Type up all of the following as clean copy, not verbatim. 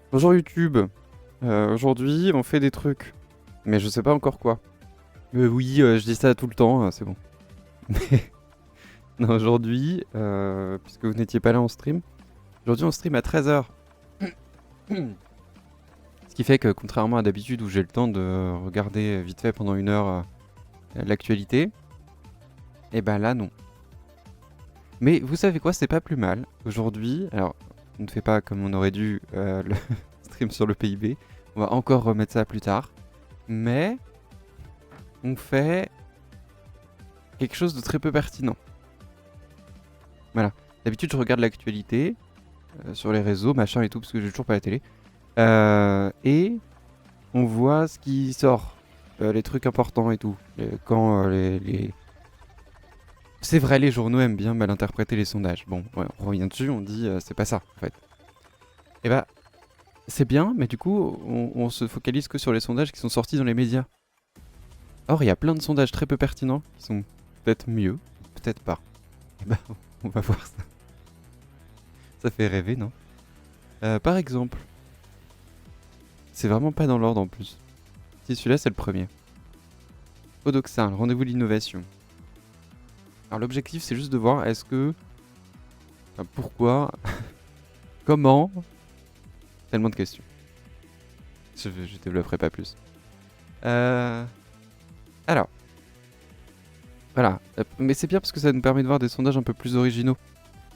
Bonjour YouTube. Aujourd'hui, on fait des trucs, mais je sais pas encore quoi. Oui, je dis ça tout le temps, c'est bon. Mais non, aujourd'hui, puisque vous n'étiez pas là en stream, aujourd'hui on stream à 13h. Ce qui fait que, contrairement à d'habitude où j'ai le temps de regarder vite fait pendant 1 heure l'actualité, et ben là non. Mais vous savez quoi, c'est pas plus mal. Aujourd'hui, alors, on ne fait pas comme on aurait dû le stream sur le PIB. On va encore remettre ça plus tard. Mais on fait quelque chose de très peu pertinent. Voilà. D'habitude, je regarde l'actualité sur les réseaux, machin et tout, parce que j'ai toujours pas la télé. Et on voit ce qui sort, les trucs importants et tout. Quand les... C'est vrai, les journaux aiment bien mal interpréter les sondages. Bon, ouais, on revient dessus, on dit c'est pas ça, en fait. Et bah, c'est bien, mais du coup, on se focalise que sur les sondages qui sont sortis dans les médias. Or, il y a plein de sondages très peu pertinents qui sont peut-être mieux, peut-être pas. Et bah, on va voir ça. Ça fait rêver, non? Par exemple, c'est vraiment pas dans l'ordre en plus. Si celui-là, c'est le premier. Odoxa, le rendez-vous de l'innovation. Alors l'objectif, c'est juste de voir est-ce que... Enfin, pourquoi... Comment... Tellement de questions. Je développerai pas plus. Alors. Voilà. Mais c'est bien parce que ça nous permet de voir des sondages un peu plus originaux.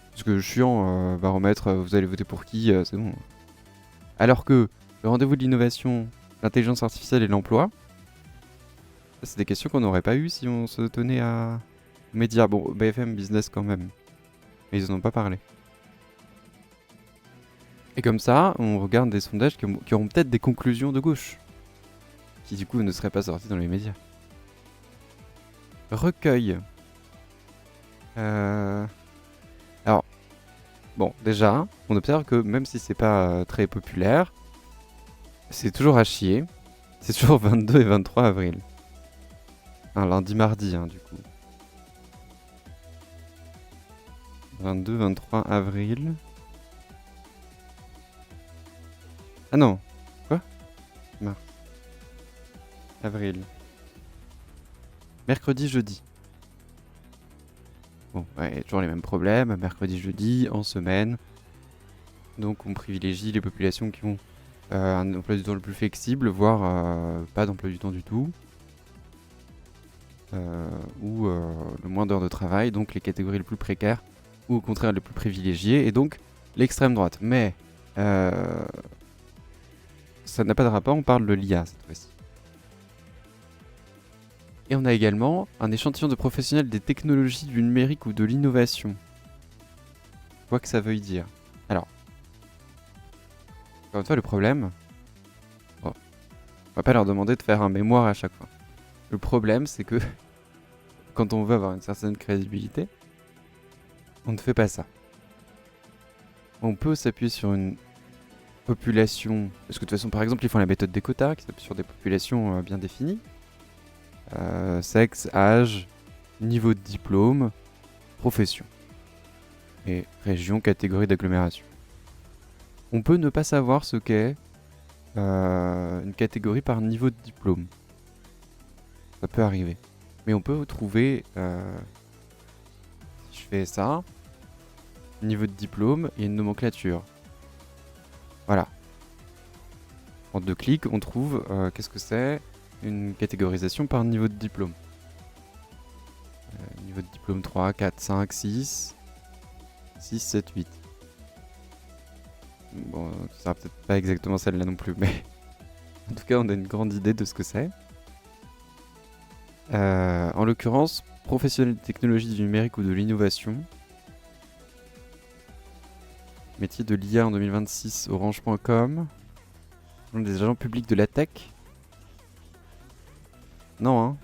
Parce que chiant, baromètre, vous allez voter pour qui, c'est bon. Alors que le rendez-vous de l'innovation, l'intelligence artificielle et l'emploi, c'est des questions qu'on n'aurait pas eues si on se tenait à médias. Bon, BFM Business quand même. Mais ils en ont pas parlé. Et comme ça, on regarde des sondages qui auront peut-être des conclusions de gauche. Qui du coup ne seraient pas sorties dans les médias. Recueil. Alors, bon, déjà, on observe que même si c'est pas très populaire, c'est toujours à chier. C'est toujours 22 et 23 avril. Un lundi, mardi, du coup. 22, 23 avril. Ah non. Quoi? Mars. Avril. Mercredi, jeudi. Bon, ouais, toujours les mêmes problèmes. Mercredi, jeudi, en semaine. Donc on privilégie les populations qui ont un emploi du temps le plus flexible, voire pas d'emploi du temps du tout. Ou le moins d'heures de travail, donc les catégories les plus précaires, ou au contraire les plus privilégiées, et donc l'extrême droite. Mais ça n'a pas de rapport, on parle de l'IA cette fois-ci. Et on a également un échantillon de professionnels des technologies du numérique ou de l'innovation. Quoi que ça veuille dire. Alors, encore une fois, le problème... Bon, on va pas leur demander de faire un mémoire à chaque fois. Le problème, c'est que quand on veut avoir une certaine crédibilité, on ne fait pas ça. On peut s'appuyer sur une population... Parce que de toute façon, par exemple, ils font la méthode des quotas, qui s'appuie sur des populations bien définies. Sexe, âge, niveau de diplôme, profession. Et région, catégorie d'agglomération. On peut ne pas savoir ce qu'est une catégorie par niveau de diplôme. Ça peut arriver. Mais on peut trouver... si je fais ça... Niveau de diplôme et une nomenclature. Voilà. En 2 clics, on trouve... qu'est-ce que c'est? Une catégorisation par niveau de diplôme. Niveau de diplôme 3, 4, 5, 6... 6, 7, 8. Bon, ça sera peut-être pas exactement celle-là non plus, mais... en tout cas, on a une grande idée de ce que c'est. En l'occurrence, professionnel de technologie du numérique ou de l'innovation. Métier de l'IA en 2026, orange.com. Des agents publics de la tech. Non, hein.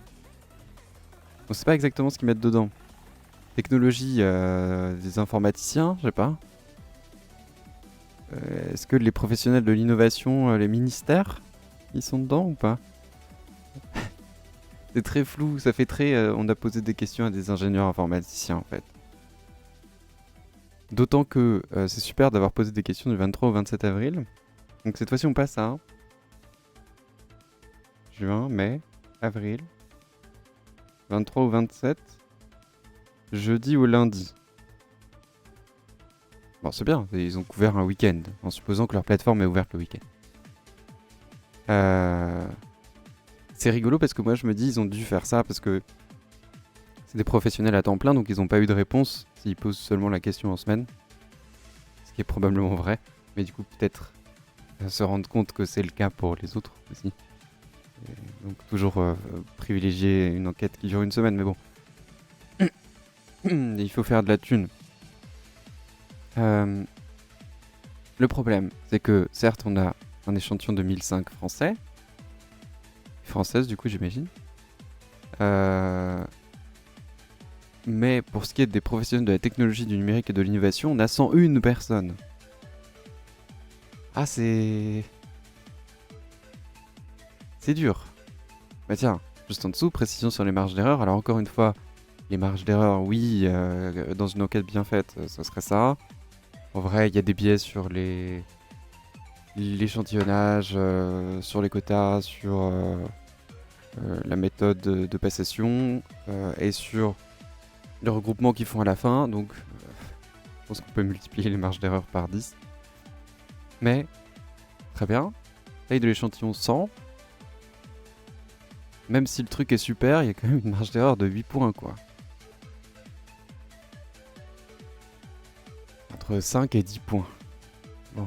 On sait pas exactement ce qu'ils mettent dedans. Technologie des informaticiens, je sais pas. Est-ce que les professionnels de l'innovation, les ministères, ils sont dedans ou pas? C'est très flou, ça fait très... on a posé des questions à des ingénieurs informaticiens en fait. D'autant que c'est super d'avoir posé des questions du 23 au 27 avril. Donc cette fois-ci, on passe à juin, mai, avril, 23 ou 27, jeudi ou lundi. Bon, c'est bien, ils ont couvert un week-end, en supposant que leur plateforme est ouverte le week-end. C'est rigolo parce que moi je me dis ils ont dû faire ça parce que c'est des professionnels à temps plein, donc ils n'ont pas eu de réponse s'ils posent seulement la question en semaine. Ce qui est probablement vrai, mais du coup peut-être se rendre compte que c'est le cas pour les autres aussi. Et donc toujours privilégier une enquête qui dure une semaine, mais bon. Il faut faire de la thune. Le problème, c'est que certes on a un échantillon de 1005 français, françaises du coup j'imagine. Mais pour ce qui est des professionnels de la technologie, du numérique et de l'innovation, on a 101 personnes. Ah c'est dur. Bah tiens, juste en dessous, précision sur les marges d'erreur. Alors encore une fois, les marges d'erreur, oui, dans une enquête bien faite, ce serait ça. En vrai, il y a des biais sur l'échantillonnage, sur les quotas, sur la méthode de passation et sur le regroupement qu'ils font à la fin. Donc, je pense qu'on peut multiplier les marges d'erreur par 10. Mais, très bien. Taille de l'échantillon 100. Même si le truc est super, il y a quand même une marge d'erreur de 8 points, quoi. Entre 5 et 10 points. Bon.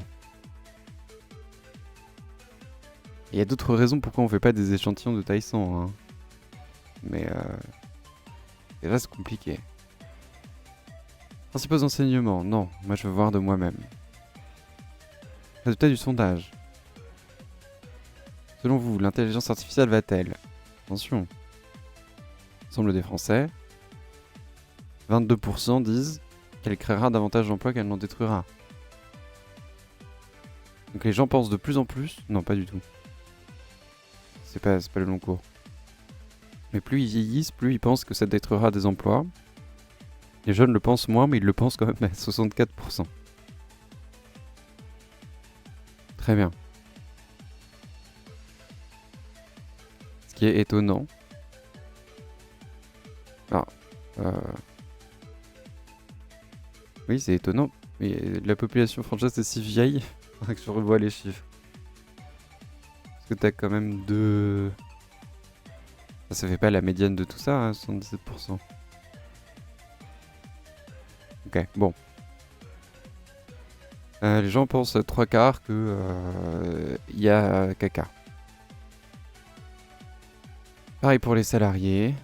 Il y a d'autres raisons pourquoi on fait pas des échantillons de taille 100, hein. Mais déjà c'est compliqué. Principaux enseignements, non, moi je veux voir de moi-même. Résultat du sondage. Selon vous, l'intelligence artificielle va-t-elle? Attention. Semble des Français. 22% disent qu'elle créera davantage d'emplois qu'elle n'en détruira. Donc les gens pensent de plus en plus... Non, pas du tout. C'est pas le long cours. Mais plus ils vieillissent, plus ils pensent que ça détruira des emplois. Les jeunes le pensent moins, mais ils le pensent quand même à 64%. Très bien. Ce qui est étonnant. Alors, oui, c'est étonnant. Mais la population française est si vieille. Faudrait que je revoie les chiffres. Parce que t'as quand même deux... Ça fait pas la médiane de tout ça, hein, 77%. Ok, bon. Les gens pensent à 3/4 que y a caca. Pareil pour les salariés.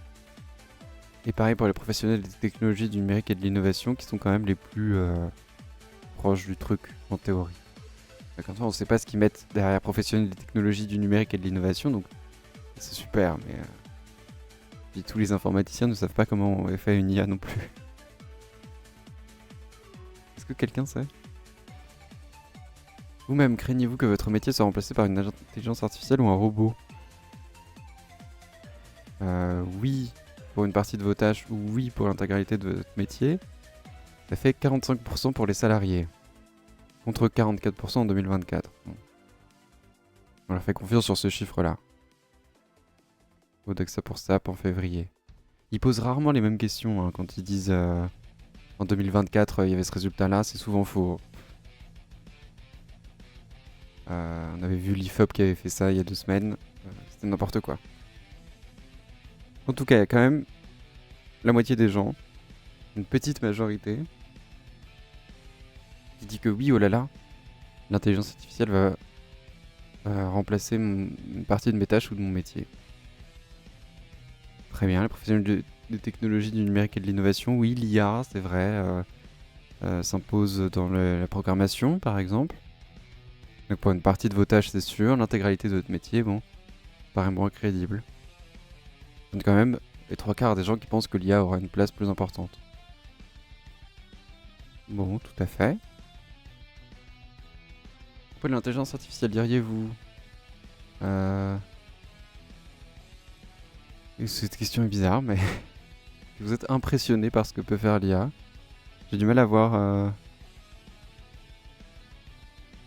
Et pareil pour les professionnels des technologies, du numérique et de l'innovation qui sont quand même les plus proches du truc en théorie. Comme ça, on sait pas ce qu'ils mettent derrière professionnels des technologies, du numérique et de l'innovation, donc c'est super, mais puis tous les informaticiens ne savent pas comment on fait une IA non plus. Est-ce que quelqu'un sait? Vous-même, craignez-vous que votre métier soit remplacé par une intelligence artificielle ou un robot? Oui, pour une partie de vos tâches, ou oui pour l'intégralité de votre métier. Ça fait 45% pour les salariés, contre 44% en 2024. On leur fait confiance sur ce chiffre-là. Odexa pour SAP en février. Ils posent rarement les mêmes questions hein, quand ils disent en 2024 il y avait ce résultat-là, c'est souvent faux. On avait vu l'IFOP qui avait fait ça il y a 2 semaines. C'était n'importe quoi. En tout cas, il y a quand même la moitié des gens, une petite majorité, qui dit que oui, oh là là, l'intelligence artificielle va remplacer une partie de mes tâches ou de mon métier. Très bien, les professionnels des technologies, du numérique et de l'innovation, oui, l'IA, c'est vrai, s'impose dans la programmation, par exemple. Donc pour une partie de vos tâches, c'est sûr. L'intégralité de votre métier, bon, paraît moins crédible. Donc quand même, les 3/4 des gens qui pensent que l'IA aura une place plus importante. Bon, tout à fait. Pourquoi l'intelligence artificielle, diriez-vous? Cette question est bizarre, mais vous êtes impressionné par ce que peut faire l'IA. J'ai du mal à voir...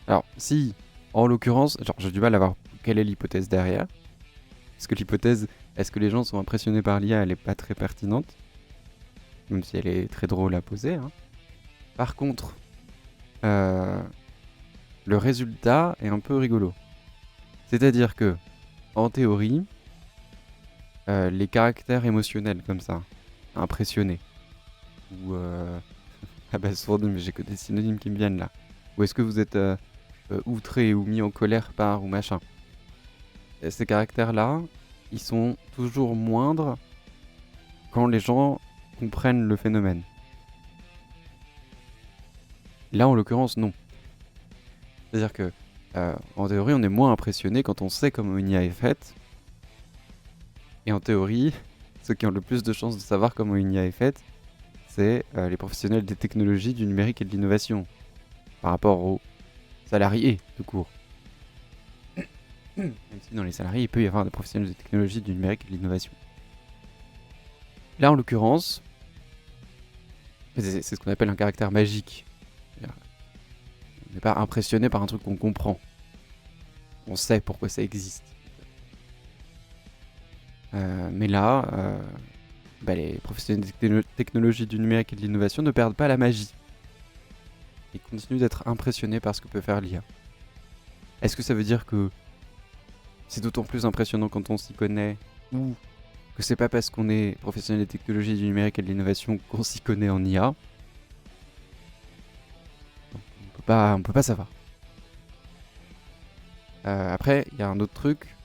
Alors, si En l'occurrence, genre j'ai du mal à voir quelle est l'hypothèse derrière. Parce que l'hypothèse, est-ce que les gens sont impressionnés par l'IA, elle est pas très pertinente. Même si elle est très drôle à poser, hein. Par contre, le résultat est un peu rigolo. C'est-à-dire que, en théorie, les caractères émotionnels comme ça, impressionnés, ou abasourdi, mais j'ai que des synonymes qui me viennent là. Ou est-ce que vous êtes outré ou mis en colère par ou machin. Et ces caractères-là, ils sont toujours moindres quand les gens comprennent le phénomène. Là, en l'occurrence, non. C'est-à-dire que, en théorie, on est moins impressionné quand on sait comment une IA est faite. Et en théorie, ceux qui ont le plus de chances de savoir comment une IA est faite, c'est les professionnels des technologies, du numérique et de l'innovation, par rapport aux salariés, tout court. Même si dans les salariés, il peut y avoir des professionnels des technologies, du numérique et de l'innovation. Là, en l'occurrence, c'est ce qu'on appelle un caractère magique. On n'est pas impressionné par un truc qu'on comprend. On sait pourquoi ça existe. Mais là, les professionnels des technologies, du numérique et de l'innovation ne perdent pas la magie. Ils continuent d'être impressionnés par ce que peut faire l'IA. Est-ce que ça veut dire que c'est d'autant plus impressionnant quand on s'y connaît, ou que c'est pas parce qu'on est professionnel des technologies, du numérique et de l'innovation qu'on s'y connaît en IA? On peut pas savoir. Après, il y a un autre truc.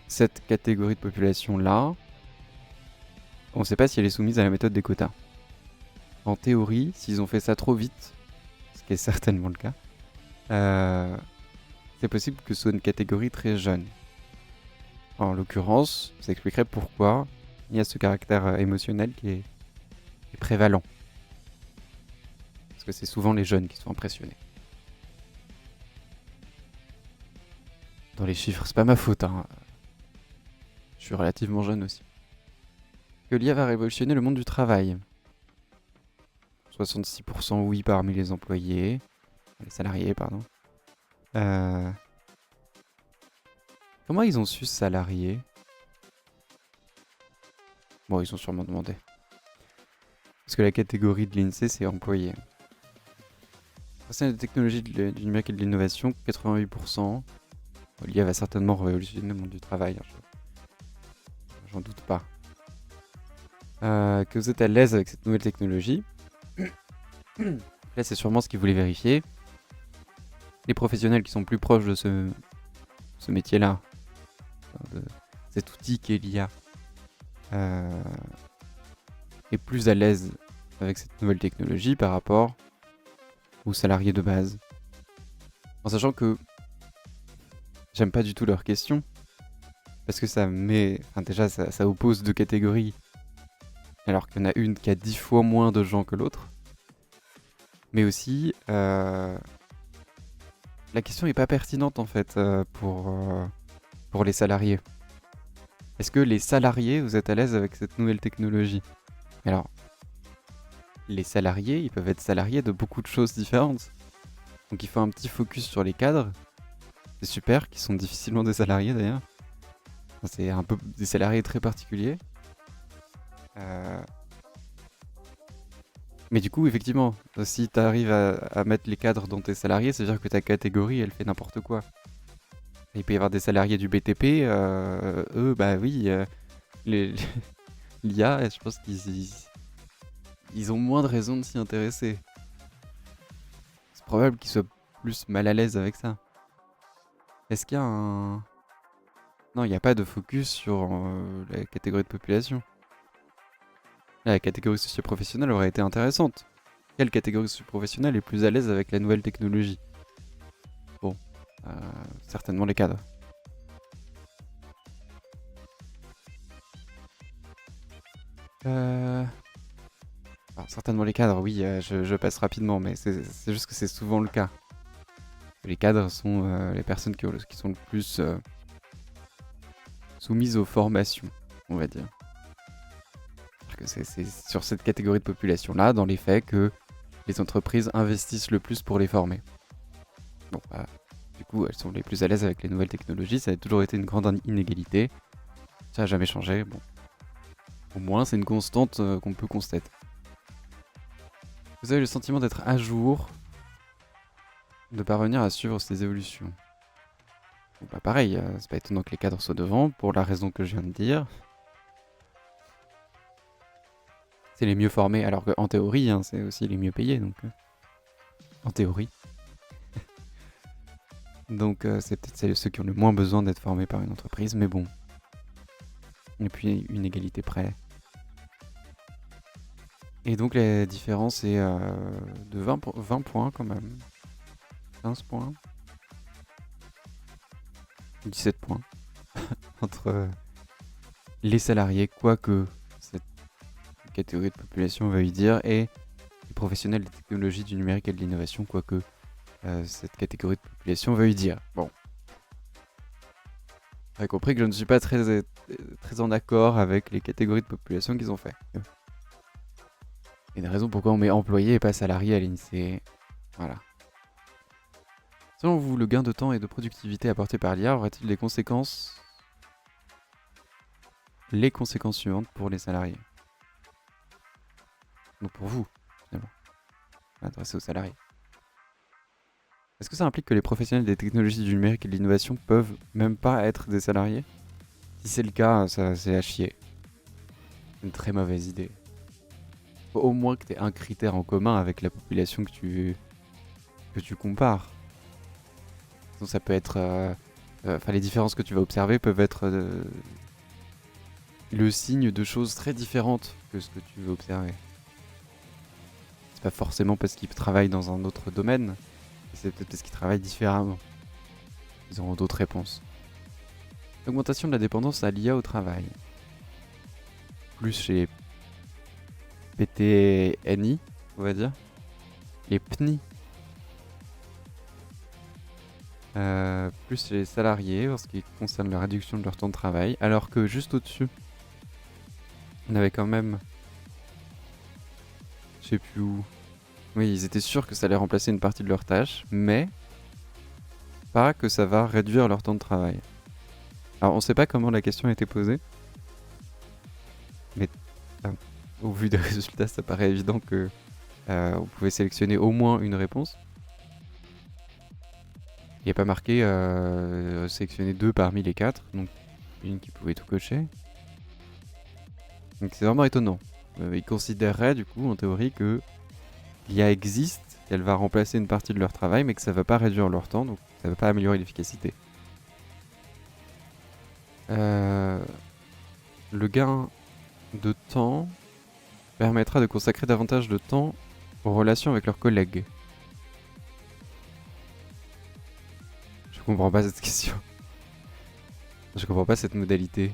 Cette catégorie de population-là, on ne sait pas si elle est soumise à la méthode des quotas. En théorie, s'ils ont fait ça trop vite, ce qui est certainement le cas, c'est possible que ce soit une catégorie très jeune. En l'occurrence, ça expliquerait pourquoi il y a ce caractère émotionnel qui est prévalent. Parce que c'est souvent les jeunes qui sont impressionnés. Dans les chiffres, c'est pas ma faute, hein. Je suis relativement jeune aussi. Que l'IA va révolutionner le monde du travail. 66% oui parmi les employés. Les salariés, pardon. Comment ils ont su salariés? Bon, ils ont sûrement demandé. Parce que la catégorie de l'INSEE, c'est employé. Professionnels de technologie, du numérique et de l'innovation, 88%. L'IA va certainement révolutionner le monde du travail. J'en doute pas. Que vous êtes à l'aise avec cette nouvelle technologie. Là, c'est sûrement ce qu'ils voulaient vérifier. Les professionnels qui sont plus proches de ce métier-là, de cet outil qu'est l'IA, est plus à l'aise avec cette nouvelle technologie par rapport aux salariés de base. En sachant que j'aime pas du tout leurs questions, parce que ça met... Enfin déjà, ça oppose deux catégories, alors qu'il y en a une qui a 10 fois moins de gens que l'autre. Mais aussi, la question est pas pertinente en fait pour les salariés. Est-ce que les salariés, vous êtes à l'aise avec cette nouvelle technologie? Alors, les salariés, ils peuvent être salariés de beaucoup de choses différentes. Donc il faut un petit focus sur les cadres. C'est super, qui sont difficilement des salariés d'ailleurs. C'est un peu des salariés très particuliers. Mais du coup, effectivement, si tu arrives à mettre les cadres dans tes salariés, ça veut dire que ta catégorie, elle fait n'importe quoi. Il peut y avoir des salariés du BTP, eux, bah oui, l'IA, je pense qu'ils ont moins de raisons de s'y intéresser. C'est probable qu'ils soient plus mal à l'aise avec ça. Est-ce qu'il y a un... Non, il n'y a pas de focus sur la catégorie de population. La catégorie socio-professionnelle aurait été intéressante. Quelle catégorie socio-professionnelle est plus à l'aise avec la nouvelle technologie? Bon, certainement les cadres. Alors, certainement les cadres, oui, je passe rapidement, mais c'est juste que c'est souvent le cas. Les cadres sont les personnes qui sont le plus soumises aux formations, on va dire. C'est sur cette catégorie de population-là, dans les faits, que les entreprises investissent le plus pour les former. Bon, bah, du coup, elles sont les plus à l'aise avec les nouvelles technologies. Ça a toujours été une grande inégalité. Ça n'a jamais changé. Bon, au moins, c'est une constante qu'on peut constater. Vous avez le sentiment d'être à jour, de parvenir à suivre ces évolutions. Bon, bah pareil, c'est pas étonnant que les cadres soient devant, pour la raison que je viens de dire. C'est les mieux formés, alors qu'en théorie, hein, c'est aussi les mieux payés, donc... en théorie. Donc c'est peut-être ceux qui ont le moins besoin d'être formés par une entreprise, mais bon. Et puis une égalité près. Et donc la différence est de 20 points quand même. 15 points. 17 points. Entre les salariés, quoique cette catégorie de population veuille dire, et les professionnels des technologies du numérique et de l'innovation, quoique cette catégorie de population veuille dire. Bon. Vous avez compris que je ne suis pas très en accord avec les catégories de population qu'ils ont fait. Il y a une raison pourquoi on met employé et pas salarié à l'INSEE. Voilà. Selon vous, le gain de temps et de productivité apporté par l'IA aurait-il des conséquences... Les conséquences suivantes pour les salariés. Donc pour vous, finalement. Adressé aux salariés. Est-ce que ça implique que les professionnels des technologies du numérique et de l'innovation peuvent même pas être des salariés? Si c'est le cas, ça c'est à chier. C'est une très mauvaise idée. Faut au moins que tu aies un critère en commun avec la population que tu compares. Donc ça peut être... les différences que tu vas observer peuvent être le signe de choses très différentes que ce que tu veux observer. C'est pas forcément parce qu'ils travaillent dans un autre domaine, c'est peut-être parce qu'ils travaillent différemment. Ils auront d'autres réponses. L'augmentation de la dépendance à l'IA au travail. Plus chez les PTNI, on va dire. Les PNI. Plus chez les salariés, en ce qui concerne la réduction de leur temps de travail. Alors que juste au-dessus, on avait quand même... Je sais plus où... Oui, ils étaient sûrs que ça allait remplacer une partie de leurs tâches, mais pas que ça va réduire leur temps de travail. Alors, on sait pas comment la question a été posée, mais au vu des résultats, ça paraît évident que on pouvait sélectionner au moins une réponse. Il n'y a pas marqué sélectionner 2 parmi les 4, donc une qui pouvait tout cocher. Donc c'est vraiment étonnant. Ils considéreraient du coup, en théorie, que l'IA existe, qu'elle va remplacer une partie de leur travail, mais que ça va pas réduire leur temps, donc ça va pas améliorer l'efficacité. Le gain de temps permettra de consacrer davantage de temps aux relations avec leurs collègues. Je comprends pas cette question. Je comprends pas cette modalité.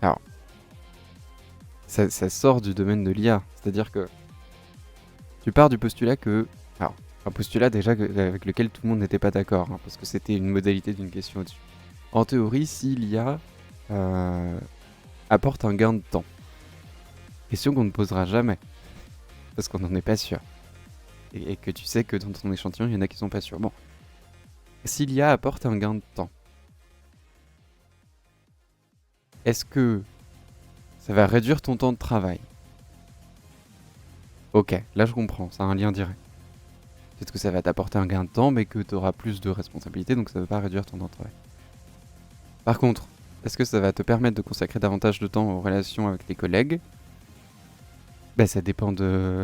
Alors, ça sort du domaine de l'IA. C'est-à-dire que tu pars du postulat que... Alors, un postulat déjà avec lequel tout le monde n'était pas d'accord, hein, parce que c'était une modalité d'une question au-dessus. En théorie, si l'IA apporte un gain de temps, question qu'on ne posera jamais, parce qu'on n'en est pas sûr. Et que tu sais que dans ton échantillon, il y en a qui sont pas sûrs. Bon. Si l'IA apporte un gain de temps, est-ce que ça va réduire ton temps de travail? Ok, là je comprends, ça a un lien direct. Peut-être que ça va t'apporter un gain de temps, mais que tu auras plus de responsabilités, donc ça ne va pas réduire ton temps de travail. Par contre, est-ce que ça va te permettre de consacrer davantage de temps aux relations avec tes collègues? Bah ça dépend de...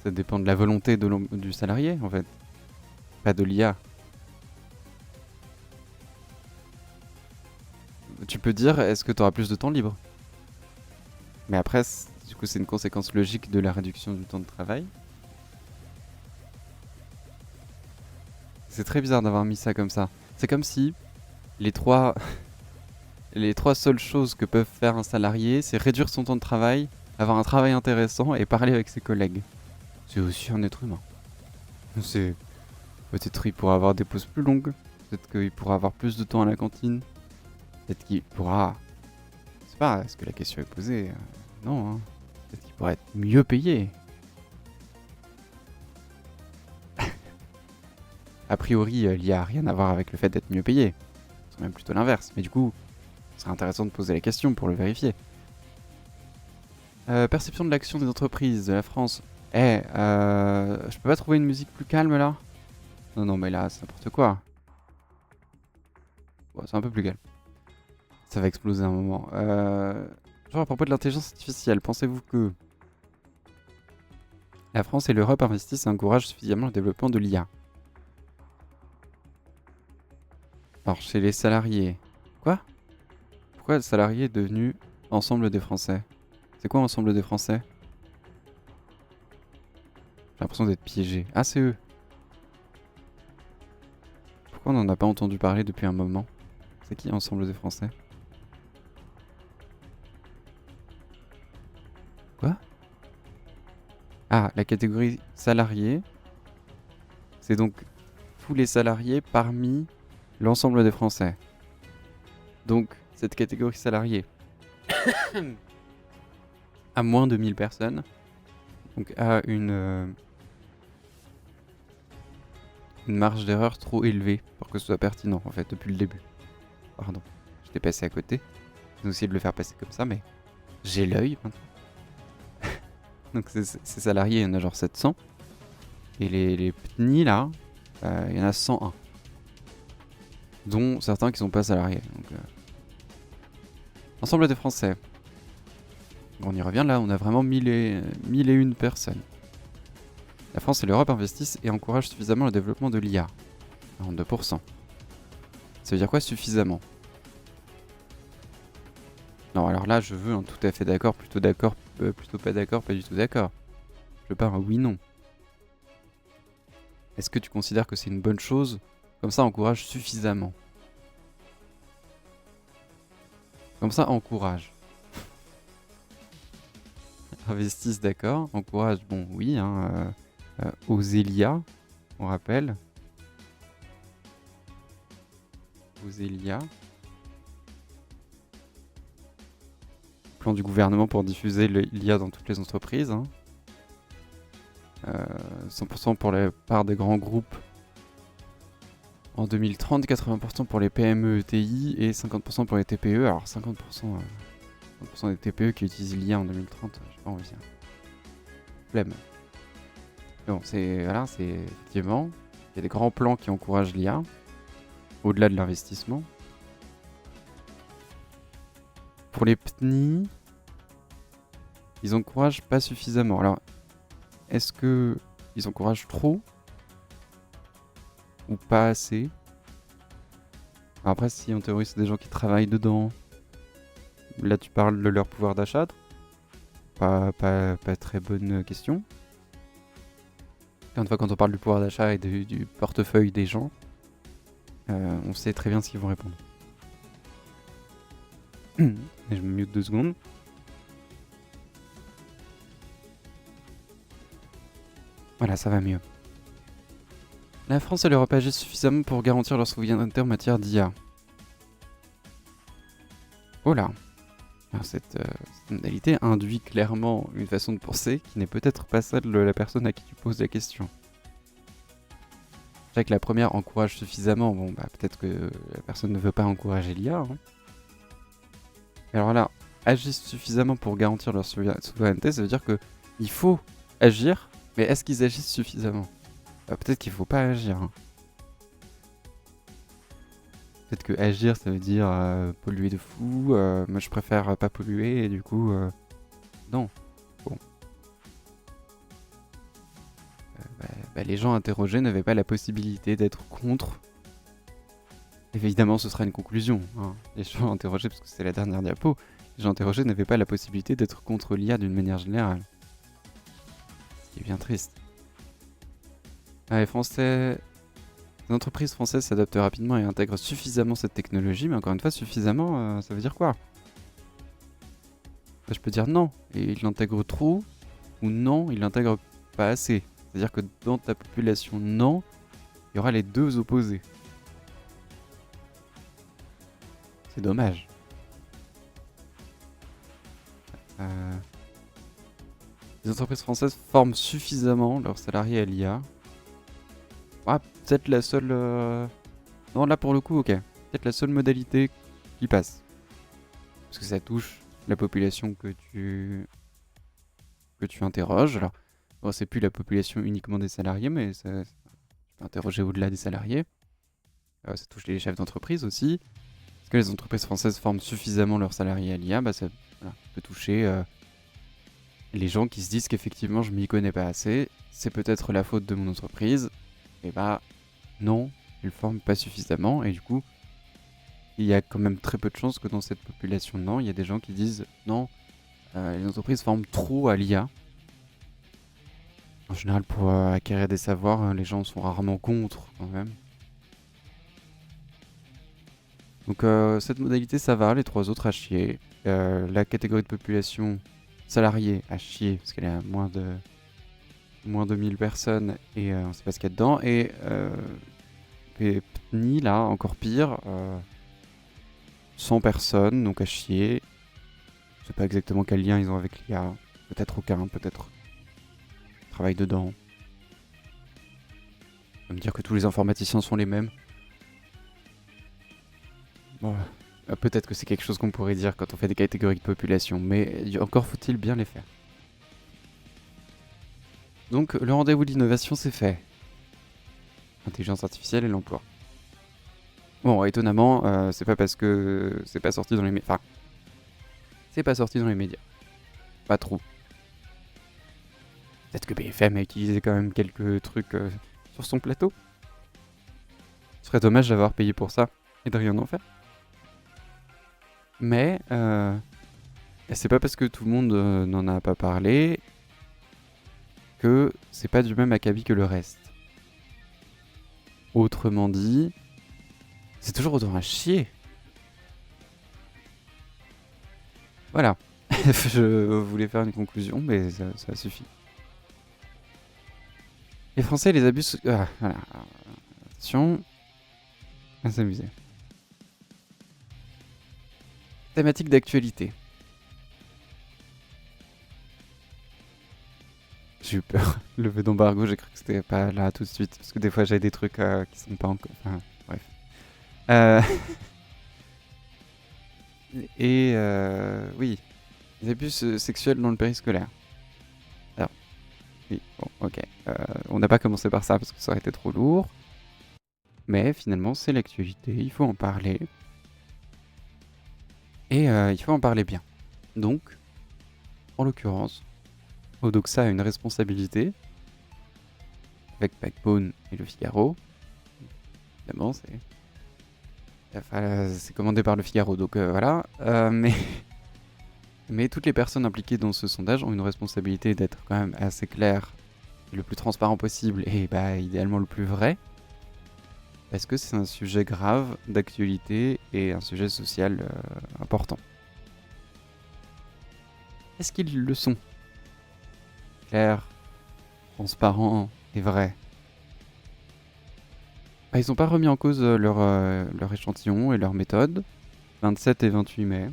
ça dépend de la volonté du salarié, en fait. Pas de l'IA. Tu peux dire, est-ce que tu auras plus de temps libre? Mais après, du coup, c'est une conséquence logique de la réduction du temps de travail. C'est très bizarre d'avoir mis ça comme ça. C'est comme si les trois seules choses que peuvent faire un salarié, c'est réduire son temps de travail, avoir un travail intéressant et parler avec ses collègues. C'est aussi un être humain. Peut-être qu'il pourra avoir des pauses plus longues. Peut-être qu'il pourra avoir plus de temps à la cantine. Peut-être qu'il pourra... Je sais pas, est-ce que la question est posée? Non, hein. Peut-être qu'il pourrait être mieux payé. A priori, l'IA a rien à voir avec le fait d'être mieux payé. C'est même plutôt l'inverse. Mais du coup, c'est intéressant de poser la question pour le vérifier. Perception de l'action des entreprises de la France. Je peux pas trouver une musique plus calme là? Non, mais là, c'est n'importe quoi. Bon, c'est un peu plus calme. Ça va exploser un moment. Genre à propos de l'intelligence artificielle, pensez-vous que la France et l'Europe investissent et encouragent suffisamment le développement de l'IA? Alors, chez les salariés. Quoi? Pourquoi le salarié est devenu ensemble des Français? C'est quoi ensemble des Français? J'ai l'impression d'être piégé. Ah, c'est eux. Pourquoi on n'en a pas entendu parler depuis un moment? C'est qui ensemble des Français? Quoi? Ah, la catégorie salarié. C'est donc tous les salariés parmi l'ensemble des Français. Donc, cette catégorie salariée a moins de 1000 personnes. Donc, a une marge d'erreur trop élevée pour que ce soit pertinent, en fait, depuis le début. Pardon, j'étais passé à côté. J'ai essayé de le faire passer comme ça, mais j'ai l'œil maintenant. Donc, ces salariés, il y en a genre 700. Et les PNI, là, il y en a 101. Dont certains qui sont pas salariés. Donc, ensemble des Français. On y revient là, on a vraiment 1001 personnes. La France et l'Europe investissent et encouragent suffisamment le développement de l'IA. 42%. Ça veut dire quoi suffisamment? Non, alors là, je veux un tout à fait d'accord, plutôt pas d'accord, pas du tout d'accord. Je veux pas un oui-non. Est-ce que tu considères que c'est une bonne chose? Comme ça, encourage suffisamment. Comme ça, encourage. Investissent, d'accord. Encourage, bon, oui, hein. Osélia, on rappelle. Osélia. Plan du gouvernement pour diffuser l'IA dans toutes les entreprises. Hein. 100% pour la part des grands groupes en 2030, 80% pour les PME ETI et 50% pour les TPE. Alors 50%, 50% des TPE qui utilisent l'IA en 2030, j'ai pas envie. Flemme. Bon, c'est effectivement, il y a des grands plans qui encouragent l'IA, au-delà de l'investissement. Pour les PNI, ils encouragent pas suffisamment. Alors, est-ce que ils encouragent trop ou pas assez? Alors après, si en théorie c'est des gens qui travaillent dedans, là tu parles de leur pouvoir d'achat. Pas très bonne question. Une fois, quand on parle du pouvoir d'achat et du portefeuille des gens, on sait très bien ce qu'ils vont répondre. Et je me mute 2 secondes. Voilà, ça va mieux. La France et l'Europe agissent suffisamment pour garantir leur souveraineté en matière d'IA. Oh là. Alors cette modalité induit clairement une façon de penser qui n'est peut-être pas celle de la personne à qui tu poses la question. Je sais que la première encourage suffisamment, bon bah peut-être que la personne ne veut pas encourager l'IA. Hein. Alors là, agissent suffisamment pour garantir leur souveraineté, ça veut dire que il faut agir, mais est-ce qu'ils agissent suffisamment? Peut-être qu'il faut pas agir. Hein. Peut-être que agir, ça veut dire polluer de fou. Moi, je préfère pas polluer et du coup, non. Bon. Les gens interrogés n'avaient pas la possibilité d'être contre. Évidemment, ce sera une conclusion. Hein. Les gens interrogés, parce que c'est la dernière diapo, les gens interrogés n'avaient pas la possibilité d'être contre l'IA d'une manière générale. Ce qui est bien triste. Les Français... Les entreprises françaises s'adaptent rapidement et intègrent suffisamment cette technologie, mais encore une fois, suffisamment, ça veut dire quoi? Je peux dire non, et ils l'intègrent trop, ou non, ils l'intègrent pas assez. C'est-à-dire que dans ta population, non, il y aura les deux opposés. C'est dommage. Les entreprises françaises forment suffisamment leurs salariés à l'IA. Ah, peut-être la seule... Non, là pour le coup, ok. Peut-être la seule modalité qui passe. Parce que ça touche la population que tu interroges. Alors, bon, c'est plus la population uniquement des salariés, mais ça, tu peux interroger au-delà des salariés. Ça touche les chefs d'entreprise aussi. Est-ce que les entreprises françaises forment suffisamment leurs salariés à l'IA? Bah, ça voilà, peut toucher les gens qui se disent qu'effectivement je m'y connais pas assez, c'est peut-être la faute de mon entreprise. Et bah non, ils forment pas suffisamment et du coup il y a quand même très peu de chances que dans cette population non, il y a des gens qui disent non, les entreprises forment trop à l'IA. En général pour acquérir des savoirs, les gens sont rarement contre quand même. Donc cette modalité ça va, les trois autres à chier. La catégorie de population salariée à chier parce qu'elle est à moins de 1000 personnes et on sait pas ce qu'il y a dedans. Et PNI là, encore pire, 100 personnes, donc à chier. Je sais pas exactement quel lien ils ont avec l'IA. Peut-être aucun, peut-être travaille dedans. On va me dire que tous les informaticiens sont les mêmes. Bon, peut-être que c'est quelque chose qu'on pourrait dire quand on fait des catégories de population, mais encore faut-il bien les faire. Donc le rendez-vous d'innovation c'est fait. Intelligence artificielle et l'emploi. Bon, étonnamment, c'est pas parce que c'est pas sorti dans les médias. Enfin, c'est pas sorti dans les médias. Pas trop. Peut-être que BFM a utilisé quand même quelques trucs sur son plateau. Ce serait dommage d'avoir payé pour ça et de rien en faire. Mais c'est pas parce que tout le monde n'en a pas parlé que c'est pas du même acabit que le reste. Autrement dit, c'est toujours autant à chier. Voilà. Je voulais faire une conclusion, mais ça suffit. Les Français les abusent... Ah, voilà. Attention. À s'amuser. Thématique d'actualité. J'ai eu peur. Le vœu d'embargo, j'ai cru que c'était pas là tout de suite. Parce que des fois, j'ai des trucs qui sont pas encore... Enfin, bref. Et oui. Les abus sexuels dans le périscolaire. Alors, oui, bon, ok. On n'a pas commencé par ça parce que ça aurait été trop lourd. Mais finalement, c'est l'actualité. Il faut en parler. Et il faut en parler bien. Donc, en l'occurrence, Odoxa a une responsabilité avec Backbone et Le Figaro. Évidemment, c'est commandé par Le Figaro, donc voilà. Mais toutes les personnes impliquées dans ce sondage ont une responsabilité d'être quand même assez claires, le plus transparent possible et bah, idéalement le plus vrai. Parce que c'est un sujet grave, d'actualité et un sujet social important. Est-ce qu'ils le sont? Clair, transparent et vrai. Bah, ils n'ont pas remis en cause leur échantillon et leur méthode. 27 et 28 mai.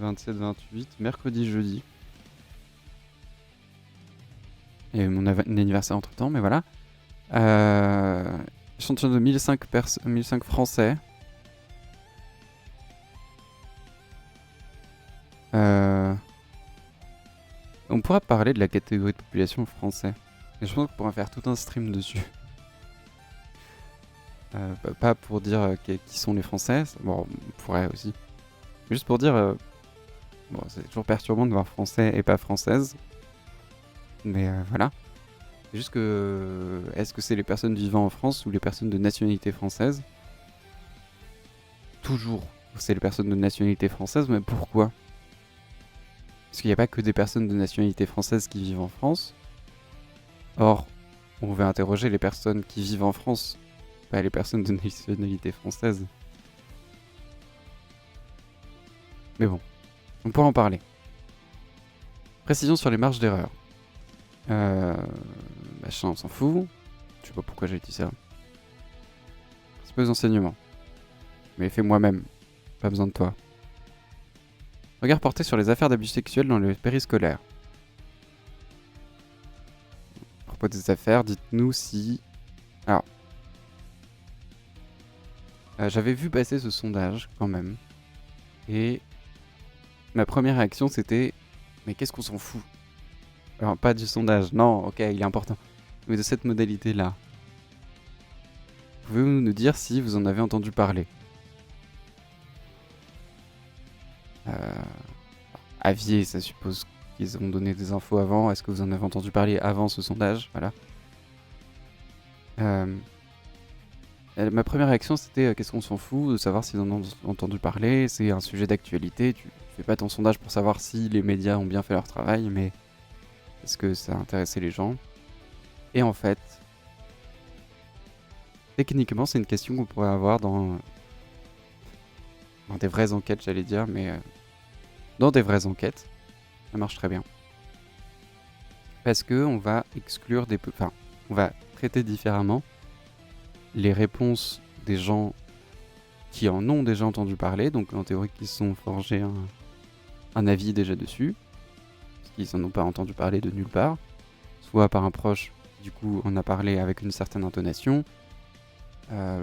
27-28, mercredi, jeudi. Et mon anniversaire entre temps, mais voilà. Échantillon de 1005 Français. On pourra parler de la catégorie de population français. Et je pense qu'on pourra faire tout un stream dessus. Pas pour dire qui sont les Français, bon, on pourrait aussi. Mais juste pour dire, bon, c'est toujours perturbant de voir Français et pas Française. Mais voilà. C'est juste que, est-ce que c'est les personnes vivant en France ou les personnes de nationalité française? Toujours, c'est les personnes de nationalité française, mais pourquoi? Parce qu'il n'y a pas que des personnes de nationalité française qui vivent en France. Or, on va interroger les personnes qui vivent en France, pas les personnes de nationalité française. Mais bon, on pourra en parler. Précision sur les marges d'erreur. Machin, on s'en fout. Je sais pas pourquoi j'ai dit ça. Principaux enseignements. Mais fais moi-même. Pas besoin de toi. Regard porté sur les affaires d'abus sexuels dans le périscolaire. pour des affaires, dites-nous si... Alors, j'avais vu passer ce sondage quand même, et ma première réaction c'était, mais qu'est-ce qu'on s'en fout? Alors, pas du sondage, non, ok, il est important, mais de cette modalité-là. Pouvez-vous nous dire si vous en avez entendu parler? Aviez, ça suppose qu'ils ont donné des infos avant. Est-ce que vous en avez entendu parler avant ce sondage? Voilà. Ma première réaction c'était qu'est-ce qu'on s'en fout de savoir s'ils en ont entendu parler, c'est un sujet d'actualité, tu fais pas ton sondage pour savoir si les médias ont bien fait leur travail, mais est-ce que ça a intéressé les gens? Et en fait, techniquement c'est une question qu'on pourrait avoir dans des vraies enquêtes, j'allais dire, mais dans des vraies enquêtes, ça marche très bien. Parce que on va exclure on va traiter différemment les réponses des gens qui en ont déjà entendu parler, donc en théorie qui se sont forgés un avis déjà dessus, parce qu'ils n'en ont pas entendu parler de nulle part, soit par un proche, du coup on a parlé avec une certaine intonation,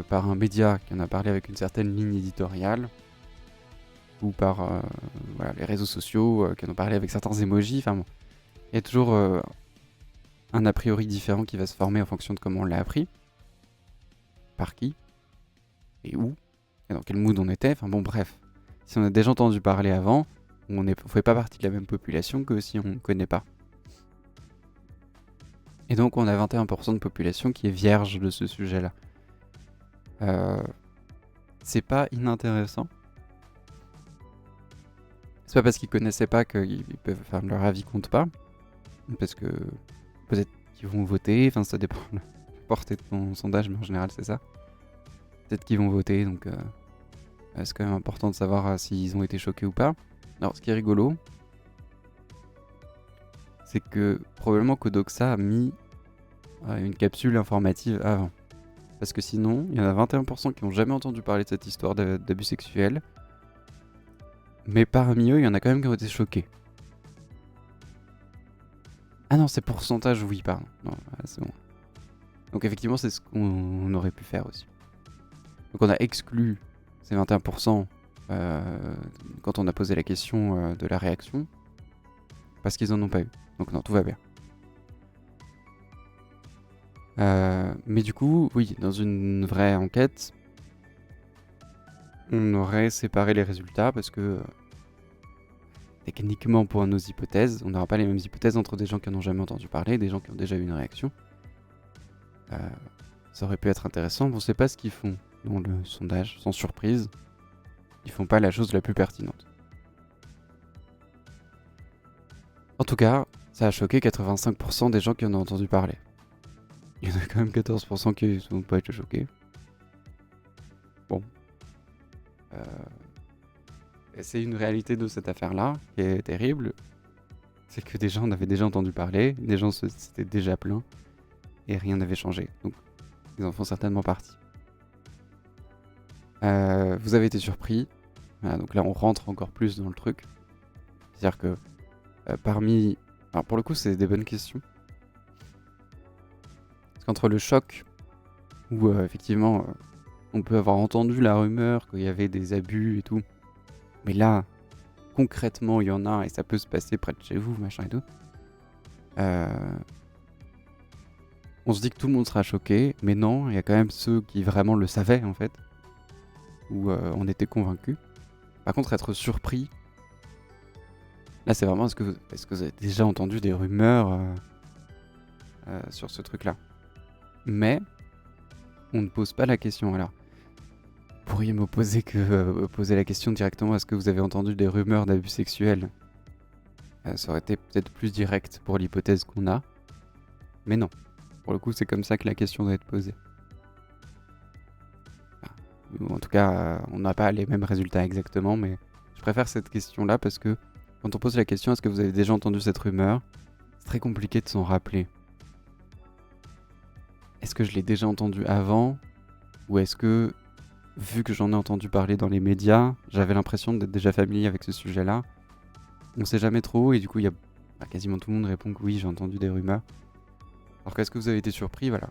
par un média qui en a parlé avec une certaine ligne éditoriale, ou par les réseaux sociaux qui en ont parlé avec certains emojis, enfin bon, il y a toujours un a priori différent qui va se former en fonction de comment on l'a appris, par qui, et où, et dans quel mood on était, enfin bon bref. Si on a déjà entendu parler avant, on fait pas partie de la même population que si on ne connaît pas. Et donc on a 21% de population qui est vierge de ce sujet-là. C'est pas inintéressant. C'est pas parce qu'ils connaissaient pas qu'ils peuvent, enfin leur avis compte pas. Parce que peut-être qu'ils vont voter, enfin ça dépend de la portée de ton sondage, mais en général c'est ça. Peut-être qu'ils vont voter, donc c'est quand même important de savoir s'ils ont été choqués ou pas. Alors ce qui est rigolo, c'est que probablement Kodoxa a mis une capsule informative avant. Parce que sinon, il y en a 21% qui n'ont jamais entendu parler de cette histoire d'abus sexuels. Mais parmi eux, il y en a quand même qui ont été choqués. Ah non, c'est pourcentage, oui, pardon. Non, c'est bon. Donc effectivement, c'est ce qu'on aurait pu faire aussi. Donc on a exclu ces 21% quand on a posé la question de la réaction, parce qu'ils en ont pas eu. Donc non, tout va bien. Mais du coup, oui, dans une vraie enquête, on aurait séparé les résultats parce que techniquement, pour nos hypothèses, on n'aura pas les mêmes hypothèses entre des gens qui n'en ont jamais entendu parler et des gens qui ont déjà eu une réaction. Ça aurait pu être intéressant. Bon, c'est pas ce qu'ils font dans le sondage, sans surprise. Ils font pas la chose la plus pertinente. En tout cas, ça a choqué 85% des gens qui en ont entendu parler. Il y en a quand même 14% qui n'ont pas été choqués. Bon. Et c'est une réalité de cette affaire-là qui est terrible. C'est que des gens en avaient déjà entendu parler, des gens s'étaient déjà plaints, et rien n'avait changé. Donc, ils en font certainement partie. Vous avez été surpris. Voilà, donc là, on rentre encore plus dans le truc. C'est-à-dire que parmi... Alors pour le coup, c'est des bonnes questions. Parce qu'entre le choc, où effectivement, on peut avoir entendu la rumeur qu'il y avait des abus et tout, mais là, concrètement, il y en a et ça peut se passer près de chez vous, machin et tout. On se dit que tout le monde sera choqué, mais non, il y a quand même ceux qui vraiment le savaient en fait, où on était convaincus. Par contre, être surpris, là c'est vraiment est-ce que vous avez déjà entendu des rumeurs sur ce truc-là. Mais on ne pose pas la question. Alors, vous pourriez m'opposer poser la question directement est-ce que vous avez entendu des rumeurs d'abus sexuels? Ça aurait été peut-être plus direct pour l'hypothèse qu'on a. Mais non. Pour le coup, c'est comme ça que la question doit être posée. En tout cas, on n'a pas les mêmes résultats exactement, mais je préfère cette question-là parce que quand on pose la question est-ce que vous avez déjà entendu cette rumeur, c'est très compliqué de s'en rappeler. Est-ce que je l'ai déjà entendu avant? Ou est-ce que, vu que j'en ai entendu parler dans les médias, j'avais l'impression d'être déjà familier avec ce sujet-là? On sait jamais trop et du coup, quasiment tout le monde répond que oui, j'ai entendu des rumeurs. Alors qu'est-ce que vous avez été surpris, voilà.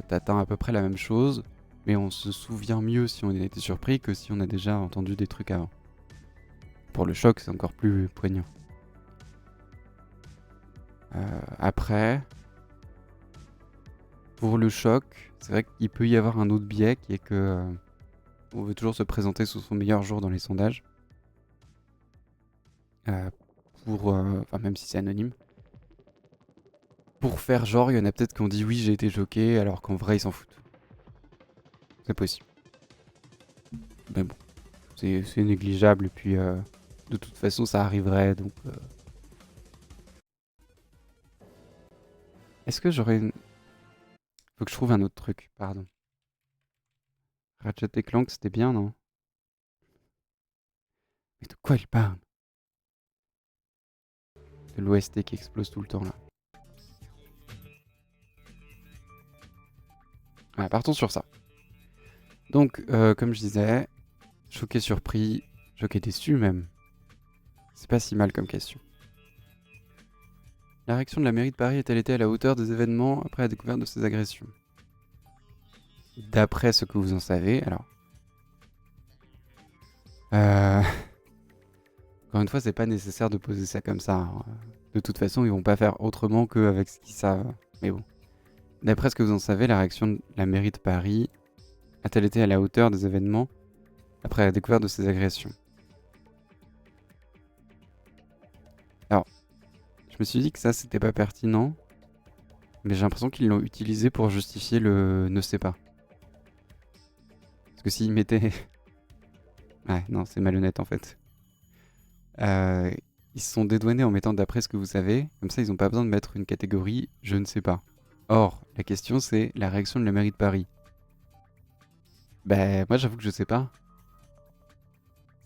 T'atteins à peu près la même chose, mais on se souvient mieux si on a été surpris que si on a déjà entendu des trucs avant. Pour le choc, c'est encore plus poignant. Après, pour le choc, c'est vrai qu'il peut y avoir un autre biais qui est que on veut toujours se présenter sous son meilleur jour dans les sondages. Enfin, même si c'est anonyme. Pour faire genre, il y en a peut-être qui ont dit oui, j'ai été choqué, alors qu'en vrai, ils s'en foutent. C'est possible. Mais bon, c'est négligeable, et puis de toute façon, ça arriverait, donc... Est-ce que j'aurais une... Faut que je trouve un autre truc, pardon. Ratchet et Clank, c'était bien, non? Mais de quoi il parle? De l'OST qui explose tout le temps, là. Ouais, partons sur ça. Donc, comme je disais, choqué, surpris, choqué, déçu même. C'est pas si mal comme question. La réaction de la mairie de Paris est-elle été à la hauteur des événements après la découverte de ces agressions? D'après ce que vous en savez, alors... Encore une fois, c'est pas nécessaire de poser ça comme ça, hein. De toute façon, ils vont pas faire autrement qu'avec ce qu'ils savent. Mais bon. D'après ce que vous en savez, la réaction de la mairie de Paris a-t-elle été à la hauteur des événements après la découverte de ces agressions? Alors, je me suis dit que ça, c'était pas pertinent, mais j'ai l'impression qu'ils l'ont utilisé pour justifier le ne sais pas. Parce que s'ils mettaient... Ouais, non, c'est malhonnête en fait. Ils se sont dédouanés en mettant d'après ce que vous savez, comme ça ils n'ont pas besoin de mettre une catégorie je ne sais pas. Or, la question c'est la réaction de la mairie de Paris. Ben, moi j'avoue que je sais pas.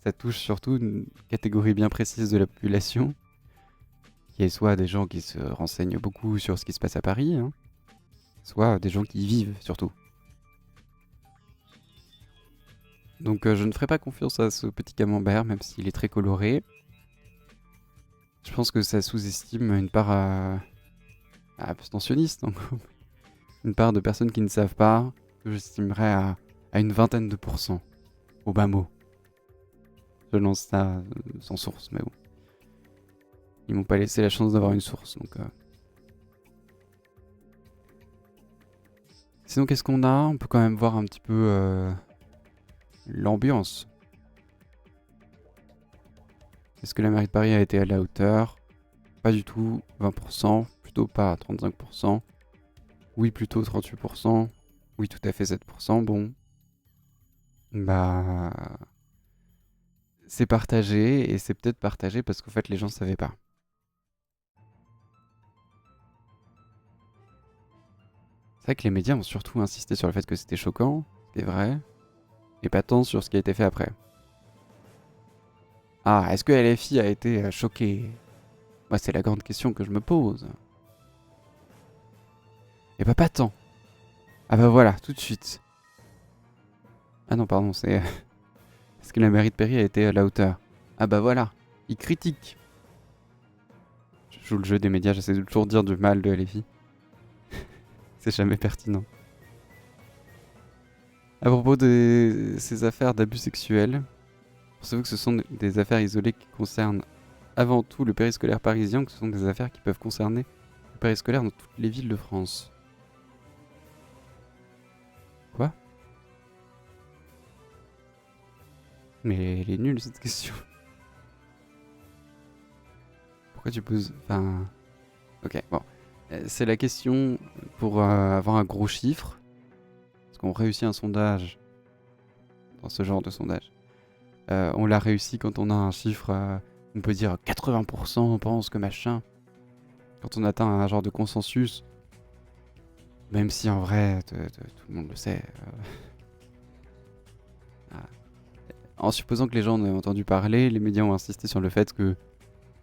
Ça touche surtout une catégorie bien précise de la population, qui est soit des gens qui se renseignent beaucoup sur ce qui se passe à Paris, hein, soit des gens qui y vivent surtout. Donc je ne ferai pas confiance à ce petit camembert, même s'il est très coloré. Je pense que ça sous-estime une part abstentionniste, donc une part de personnes qui ne savent pas, que j'estimerais à une vingtaine de pourcents, au bas mot. Je lance ça sans source, mais bon. Ils m'ont pas laissé la chance d'avoir une source, donc... Sinon, qu'est-ce qu'on a? On peut quand même voir un petit peu l'ambiance. Est-ce que la mairie de Paris a été à la hauteur? Pas du tout, 20%, plutôt pas 35%. Oui, plutôt 38%. Oui, tout à fait 7%. Bon. Bah... C'est partagé, et c'est peut-être partagé parce qu'en fait les gens savaient pas. C'est vrai que les médias ont surtout insisté sur le fait que c'était choquant, c'est vrai, et pas tant sur ce qui a été fait après. Ah, est-ce que LFI a été choqué? Moi, c'est la grande question que je me pose. Et bah pas tant. Ah bah voilà, tout de suite. Ah non, pardon, c'est... Est-ce que la mairie de Paris a été à la hauteur? Ah bah voilà, ils critiquent. Je joue le jeu des médias, j'essaie de toujours dire du mal de LFI. C'est jamais pertinent. À propos de ces affaires d'abus sexuels, pensez-vous que ce sont des affaires isolées qui concernent avant tout le périscolaire parisien ou que ce sont des affaires qui peuvent concerner le périscolaire dans toutes les villes de France? Quoi? Mais elle est nulle cette question. Pourquoi tu poses... Enfin... Ok, bon. C'est la question pour avoir un gros chiffre. Parce qu'on réussit un sondage dans ce genre de sondage. On l'a réussi quand on a un chiffre, on peut dire 80% pense que machin. Quand on atteint un genre de consensus, même si en vrai, tout le monde le sait. En supposant que les gens en aient entendu parler, les médias ont insisté sur le fait que,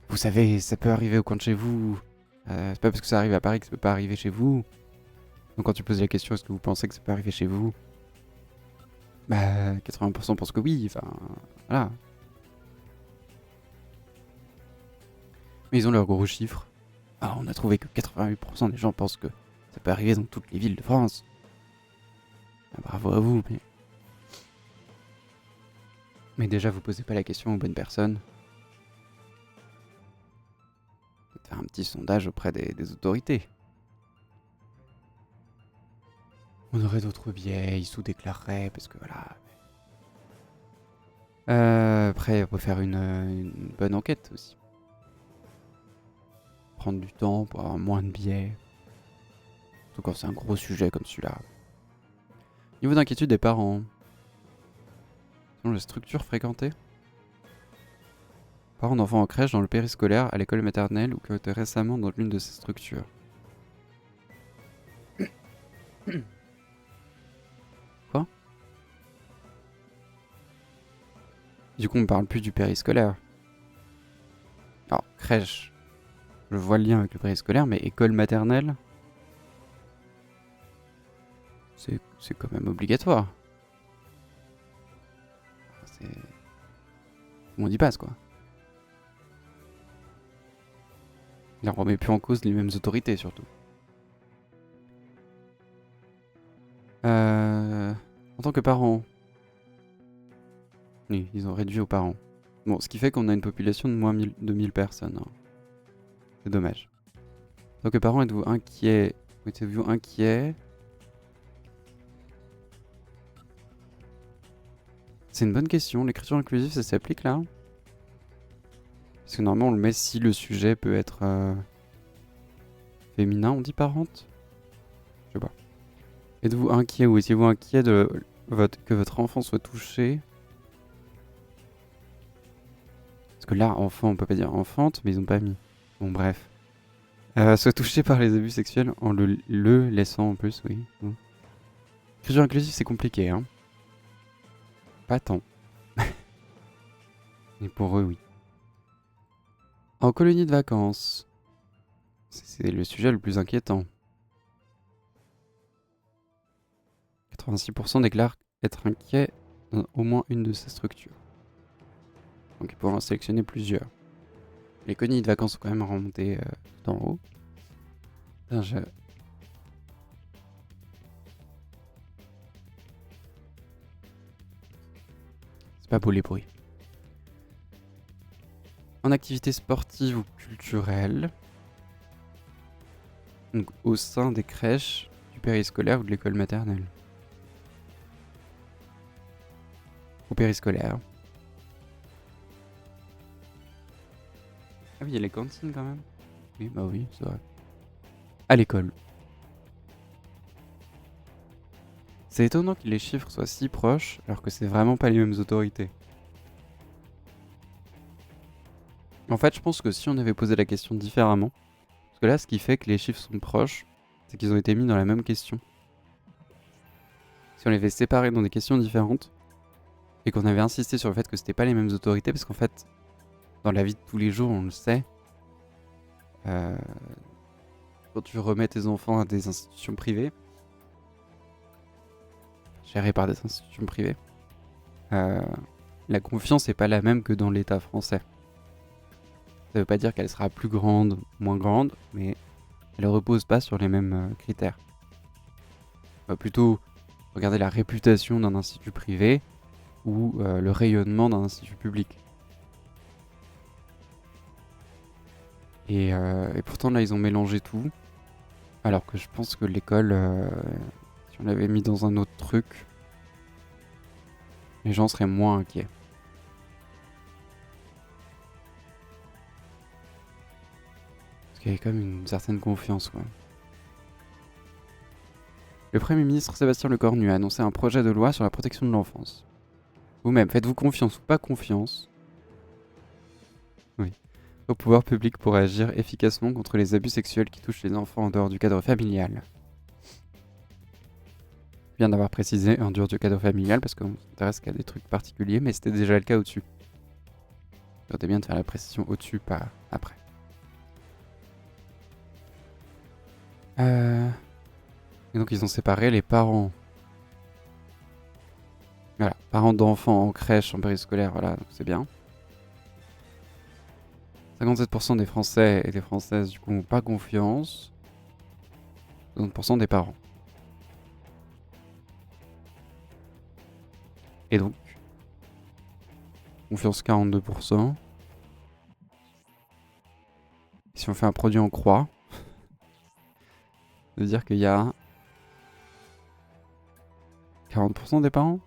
vous savez, ça peut arriver au coin de chez vous. C'est pas parce que ça arrive à Paris que ça peut pas arriver chez vous. Donc quand tu poses la question, est-ce que vous pensez que ça peut arriver chez vous? Bah, 80% pensent que oui, enfin, voilà. Mais ils ont leurs gros chiffres. Ah, on a trouvé que 88% des gens pensent que ça peut arriver dans toutes les villes de France. Ah, bravo à vous, mais déjà, vous posez pas la question aux bonnes personnes. Faites faire un petit sondage auprès des autorités. On aurait d'autres biais, ils sous-déclareraient, parce que voilà. Après, on peut faire une bonne enquête aussi. Prendre du temps pour avoir moins de biais. Surtout quand c'est un gros sujet comme celui-là. Niveau d'inquiétude des parents. Selon la structure fréquentée. Parents d'enfants en crèche, dans le périscolaire, à l'école maternelle ou qui ont été récemment dans l'une de ces structures. Quoi? Du coup, on parle plus du périscolaire. Alors, crèche, je vois le lien avec le périscolaire, mais école maternelle, c'est quand même obligatoire. C'est... On y passe, quoi. Il ne remet plus en cause les mêmes autorités, surtout. En tant que parent... Oui, ils ont réduit aux parents. Bon, ce qui fait qu'on a une population de moins de 1000 personnes. Hein. C'est dommage. En tant que parent, êtes-vous inquiet? Êtes-vous inquiet? C'est une bonne question. L'écriture inclusive, ça s'applique là? Parce que normalement, on le met si le sujet peut être féminin, on dit parente? Je sais pas. Êtes-vous inquiet ou étiez-vous inquiet que votre enfant soit touché? Parce que là, enfant, on peut pas dire enfante, mais ils ont pas mis. Bon, bref. Soit touché par les abus sexuels en le laissant en plus, oui. Bon. Écriture inclusive, c'est compliqué, hein. Pas tant. Mais pour eux, oui. En colonie de vacances. C'est le sujet le plus inquiétant. 86% déclarent être inquiets dans au moins une de ces structures. Donc ils pourront en sélectionner plusieurs. Les colonies de vacances sont quand même remontées d'en haut. Putain, c'est pas beau les bruits. En activité sportive ou culturelle. Donc au sein des crèches, du périscolaire ou de l'école maternelle. Au périscolaire. Ah oui, il y a les cantines quand même. Oui, bah oui, c'est vrai. À l'école. C'est étonnant que les chiffres soient si proches alors que c'est vraiment pas les mêmes autorités. En fait, je pense que si on avait posé la question différemment, parce que là, ce qui fait que les chiffres sont proches, c'est qu'ils ont été mis dans la même question. Si on les avait séparés dans des questions différentes, et qu'on avait insisté sur le fait que c'était pas les mêmes autorités, parce qu'en fait, dans la vie de tous les jours, on le sait, quand tu remets tes enfants à des institutions privées, gérées par des institutions privées, la confiance n'est pas la même que dans l'État français. Ça veut pas dire qu'elle sera plus grande, moins grande, mais elle repose pas sur les mêmes critères. On va plutôt regarder la réputation d'un institut privé ou le rayonnement d'un institut public. Et pourtant là ils ont mélangé tout, alors que je pense que l'école, si on l'avait mis dans un autre truc, les gens seraient moins inquiets. Parce qu'il y avait quand même une certaine confiance, quoi. Le Premier ministre Sébastien Lecornu a annoncé un projet de loi sur la protection de l'enfance. Vous-même, faites-vous confiance ou pas confiance? Oui. Au pouvoir public pour agir efficacement contre les abus sexuels qui touchent les enfants en dehors du cadre familial. Je viens d'avoir précisé en dehors du cadre familial parce qu'on s'intéresse qu'à des trucs particuliers, mais c'était déjà le cas au-dessus. C'est bien de faire la précision au-dessus, pas après. Et donc ils ont séparé les parents. Voilà, parents d'enfants en crèche, en périscolaire, voilà, donc c'est bien. 57% des Français et des Françaises, du coup, n'ont pas confiance. 60% des parents. Et donc, confiance 42%. Si on fait un produit en croix, ça veut dire qu'il y a 40% des parents.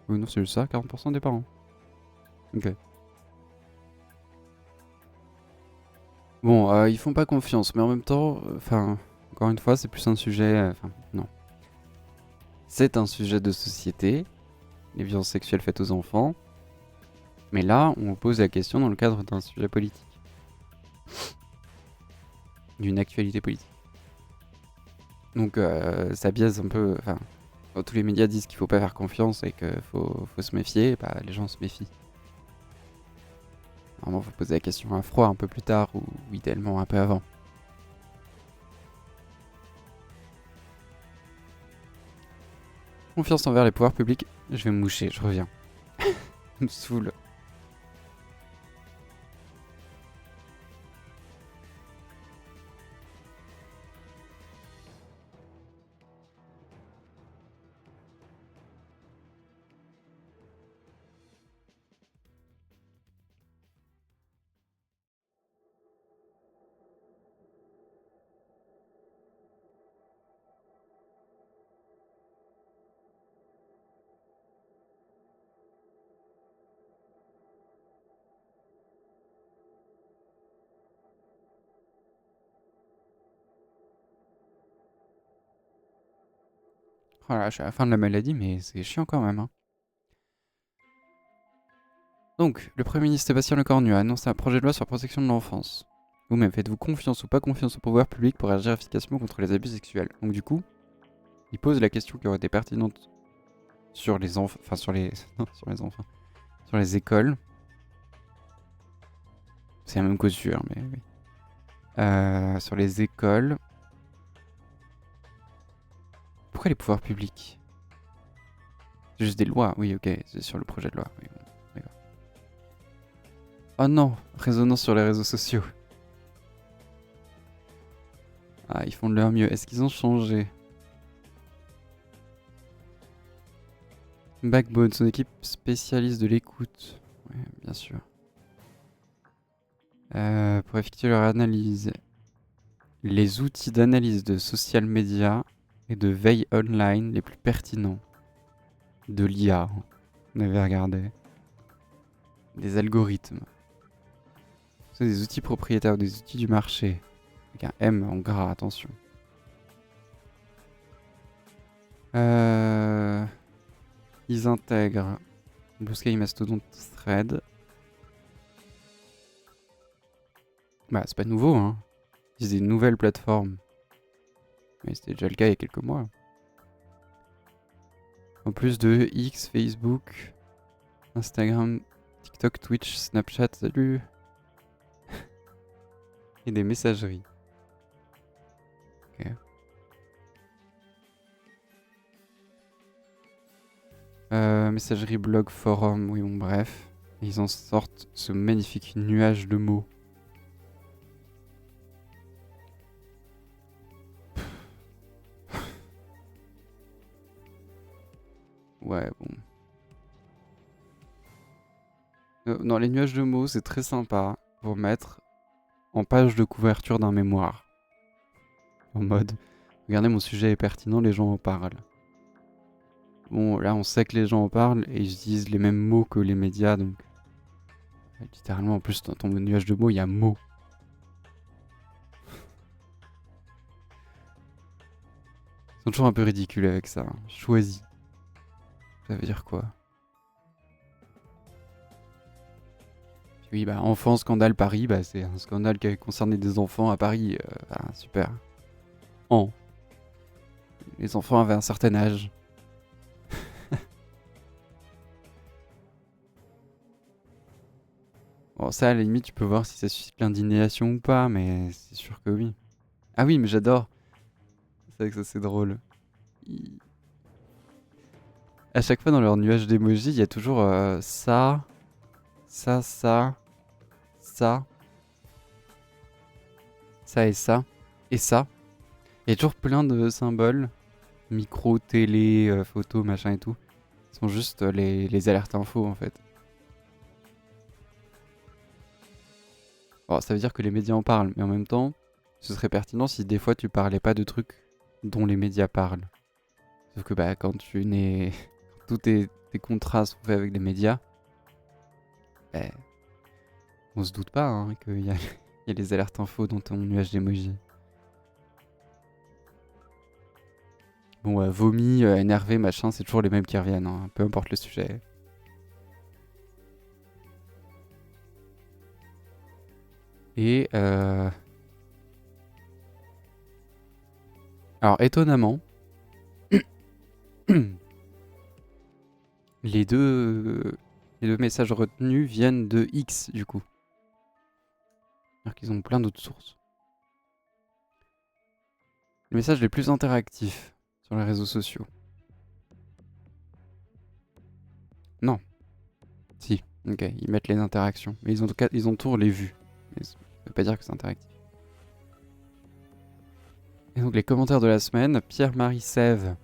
Oui, non, c'est juste ça, 40% des parents. Ok. Bon, ils font pas confiance, mais en même temps, encore une fois, c'est plus un sujet... non. C'est un sujet de société, les violences sexuelles faites aux enfants. Mais là, on pose la question dans le cadre d'un sujet politique. D'une actualité politique. Donc ça biaise un peu... quand tous les médias disent qu'il faut pas faire confiance et qu'il faut se méfier, bah les gens se méfient. Normalement, il faut poser la question à froid un peu plus tard ou idéalement un peu avant. Confiance envers les pouvoirs publics. Je vais me moucher, je reviens. Ça me saoule. Voilà, je suis à la fin de la maladie, mais c'est chiant quand même. Hein. Donc, le Premier ministre Sébastien Lecornu a annoncé un projet de loi sur la protection de l'enfance. Vous-même, faites-vous confiance ou pas confiance au pouvoir public pour agir efficacement contre les abus sexuels? Donc du coup, il pose la question qui aurait été pertinente sur les enfants... Enfin, sur les... non, sur les enfants. Sur les écoles. C'est la même cause, mais oui. Sur les écoles. Pourquoi les pouvoirs publics? C'est juste des lois, oui, ok, c'est sur le projet de loi. Oui, bon, d'accord. Oh non, résonance sur les réseaux sociaux. Ah, ils font de leur mieux. Est-ce qu'ils ont changé? Backbone, son équipe spécialiste de l'écoute. Oui, bien sûr. Pour effectuer leur analyse, les outils d'analyse de social media et de veille online les plus pertinents. De l'IA, on avait regardé. Des algorithmes. C'est des outils propriétaires ou des outils du marché. Avec un M en gras, attention. Ils intègrent Blue Sky, Mastodon, Thread. Bah, c'est pas nouveau, hein. Ils utilisent des nouvelles plateformes. Mais c'était déjà le cas il y a quelques mois. En plus de X, Facebook, Instagram, TikTok, Twitch, Snapchat, salut. Et des messageries. Ok. Messagerie, blog, forum, oui bon bref. Et ils en sortent ce magnifique nuage de mots. Ouais, bon. Non, les nuages de mots, c'est très sympa pour mettre en page de couverture d'un mémoire. En mode, regardez, mon sujet est pertinent, les gens en parlent. Bon, là, on sait que les gens en parlent et ils utilisent les mêmes mots que les médias, donc... Littéralement, en plus, dans ton nuage de mots, il y a mots. Ils sont toujours un peu ridicules avec ça. Hein. Choisi. Ça veut dire quoi? Oui, bah, enfant, scandale Paris, bah, c'est un scandale qui a concerné des enfants à Paris. Super. Les enfants avaient un certain âge. Bon, ça, à la limite, tu peux voir si ça suscite l'indignation ou pas, mais c'est sûr que oui. Ah oui, mais j'adore. C'est vrai que ça, c'est drôle. Ils- À chaque fois, dans leur nuage d'emoji, il y a toujours ça, ça, ça. Ça et ça. Et ça. Il y a toujours plein de symboles. Micro, télé, photo, machin et tout. Ce sont juste les alertes info en fait. Bon, ça veut dire que les médias en parlent, mais en même temps, ce serait pertinent si des fois tu parlais pas de trucs dont les médias parlent. Sauf que bah quand tu n'es... tous tes contrats sont faits avec des médias, bah, on se doute pas hein, qu'il y a, il y a les alertes info dans ton nuage d'emoji. Bon, vomi, énervé, machin, c'est toujours les mêmes qui reviennent, hein, peu importe le sujet. Et alors étonnamment, les deux messages retenus viennent de X du coup. Alors qu'ils ont plein d'autres sources. Les messages les plus interactifs sur les réseaux sociaux. Non. Si, ok, ils mettent les interactions. Mais ils ont toujours les vues. Mais ça veut pas dire que c'est interactif. Et donc les commentaires de la semaine, Pierre-Marie Sève.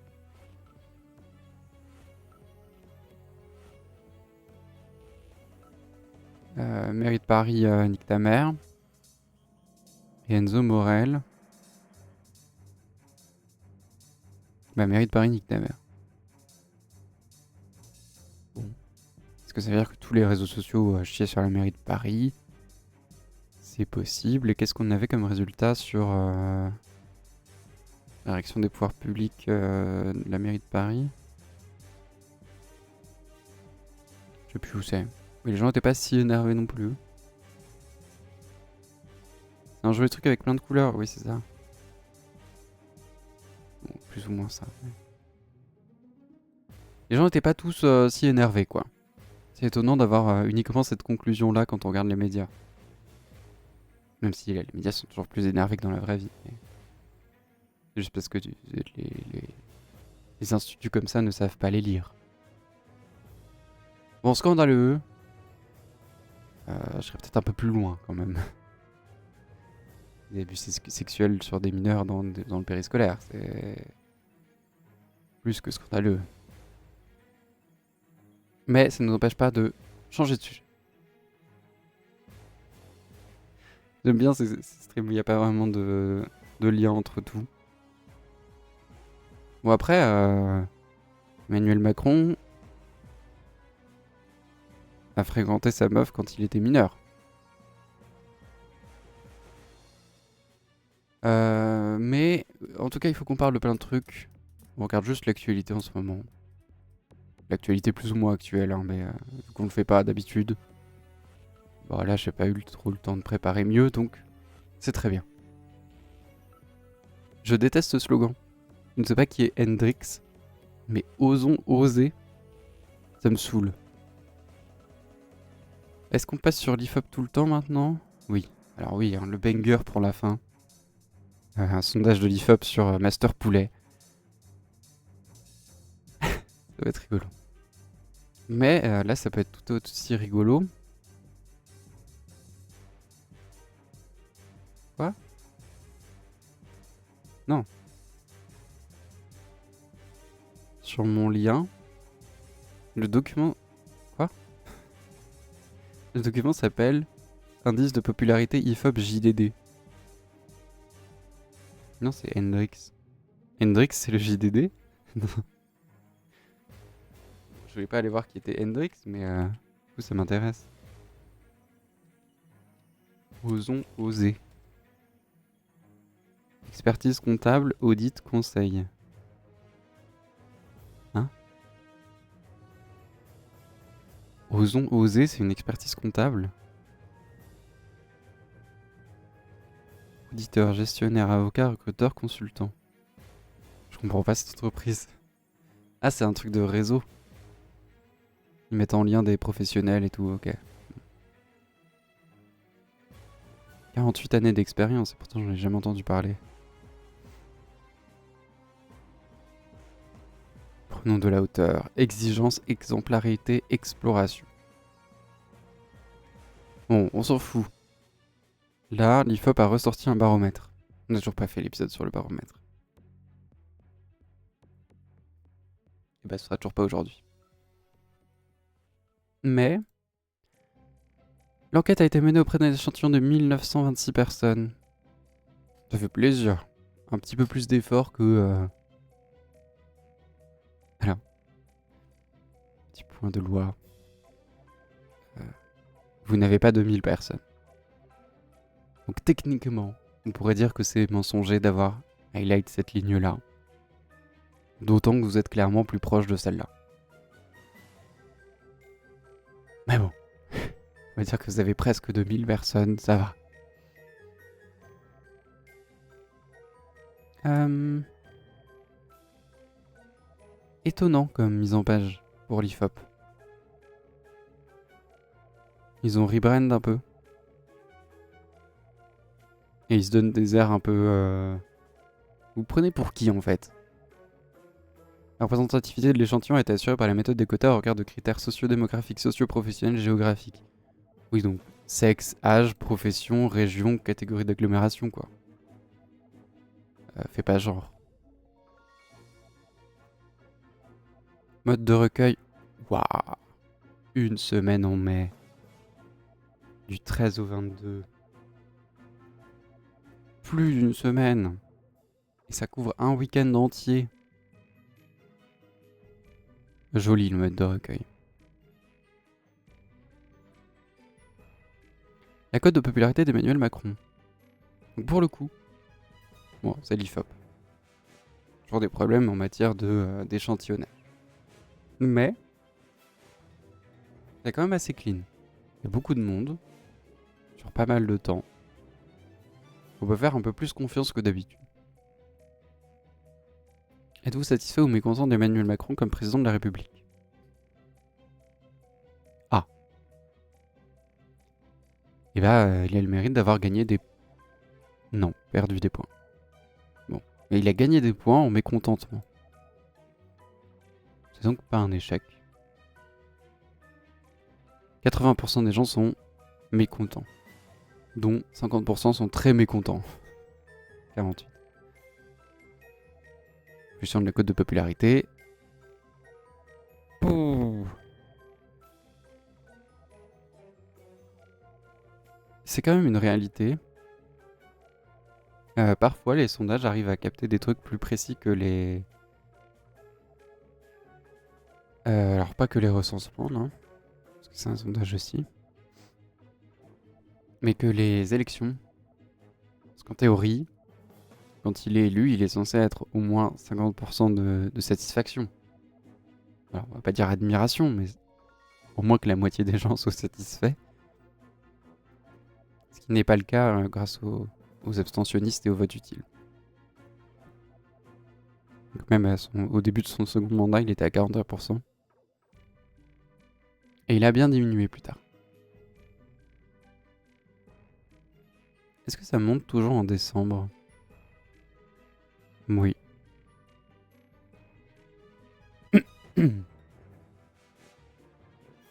Mairie de Paris, nique ta mère. Et Enzo Morel. Bah, mairie de Paris, nique ta mère. Bon. Est-ce que ça veut dire que tous les réseaux sociaux chiaient sur la mairie de Paris? C'est possible. Et qu'est-ce qu'on avait comme résultat sur la réaction des pouvoirs publics de la mairie de Paris? Je sais plus où c'est. Oui, les gens n'étaient pas si énervés non plus. C'est un joli truc avec plein de couleurs, oui, c'est ça. Bon, plus ou moins ça. Les gens n'étaient pas tous si énervés, quoi. C'est étonnant d'avoir uniquement cette conclusion-là quand on regarde les médias. Même si les médias sont toujours plus énervés que dans la vraie vie. Mais... c'est juste parce que les instituts comme ça ne savent pas les lire. Bon, scandaleux. Je serais peut-être un peu plus loin quand même. Des abus sexuels sur des mineurs dans le périscolaire, c'est plus que scandaleux. Mais ça ne nous empêche pas de changer de sujet. J'aime bien ces streams où il n'y a pas vraiment de lien entre tout. Bon après, Emmanuel Macron a fréquenté sa meuf quand il était mineur. Mais en tout cas, il faut qu'on parle de plein de trucs. On regarde juste l'actualité en ce moment. L'actualité plus ou moins actuelle, hein, mais vu qu'on le fait pas d'habitude. Bon là, j'ai pas eu trop le temps de préparer mieux, donc c'est très bien. Je déteste ce slogan. Je ne sais pas qui est Hendrix, mais osons oser, ça me saoule. Est-ce qu'on passe sur l'IFOP tout le temps maintenant? Oui. Alors oui, hein, le banger pour la fin. Un sondage de l'IFOP sur Master Poulet. Ça va être rigolo. Mais là, ça peut être tout aussi rigolo. Quoi? Non. Sur mon lien, le document... Quoi? Le document s'appelle Indice de popularité IFOP JDD. Non, c'est Hendrix. Hendrix, c'est le JDD? Non. Je voulais pas aller voir qui était Hendrix, mais du coup, ça m'intéresse. Osons oser. Expertise comptable, audit, conseil. Hein? Osons oser, c'est une expertise comptable? Auditeur, gestionnaire, avocat, recruteur, consultant. Je comprends pas cette entreprise. Ah, c'est un truc de réseau. Ils mettent en lien des professionnels et tout, ok. 48 années d'expérience, et pourtant j'en ai jamais entendu parler. Prenons de la hauteur. Exigence, exemplarité, exploration. Bon, on s'en fout. Là, l'IFOP a ressorti un baromètre. On n'a toujours pas fait l'épisode sur le baromètre. Et bah, ce sera toujours pas aujourd'hui. Mais l'enquête a été menée auprès d'un échantillon de 1926 personnes. Ça fait plaisir. Un petit peu plus d'effort que... Voilà. Petit point de loi. Vous n'avez pas 2000 personnes. Donc techniquement, on pourrait dire que c'est mensonger d'avoir highlight cette ligne-là. D'autant que vous êtes clairement plus proche de celle-là. Mais bon, on va dire que vous avez presque 2000 personnes, ça va. Étonnant comme mise en page pour l'IFOP. Ils ont rebrand un peu. Et ils se donnent des airs un peu... Vous prenez pour qui en fait? La représentativité de l'échantillon est assurée par la méthode des quotas au regard de critères socio-démographiques, socio-professionnels, géographiques. Oui, donc sexe, âge, profession, région, catégorie d'agglomération, quoi. Fais pas genre. Mode de recueil. Waouh. Une semaine en mai. Du 13 au 22. Plus d'une semaine. Et ça couvre un week-end entier. Joli le mode de recueil. La cote de popularité d'Emmanuel Macron. Donc pour le coup, bon, c'est l'IFOP. Toujours des problèmes en matière d'échantillonnage. Mais, c'est quand même assez clean. Il y a beaucoup de monde, sur pas mal de temps. On peut faire un peu plus confiance que d'habitude. Êtes-vous satisfait ou mécontent d'Emmanuel Macron comme président de la République? Ah. Et bah, il a le mérite d'avoir gagné des... Non, perdu des points. Bon. Mais il a gagné des points en mécontentement. C'est donc pas un échec. 80% des gens sont mécontents. Dont 50% sont très mécontents. 48. Question de la cote de popularité. Pouh. C'est quand même une réalité. Parfois, les sondages arrivent à capter des trucs plus précis que les... alors, pas que les recensements, non. Parce que c'est un sondage aussi. Mais que les élections. Parce qu'en théorie, quand il est élu, il est censé être au moins 50% de satisfaction. Alors, on va pas dire admiration, mais au moins que la moitié des gens soient satisfaits. Ce qui n'est pas le cas grâce aux abstentionnistes et au vote utile. Donc même au début de son second mandat, il était à 43%. Et il a bien diminué plus tard. Est-ce que ça monte toujours en décembre? Oui.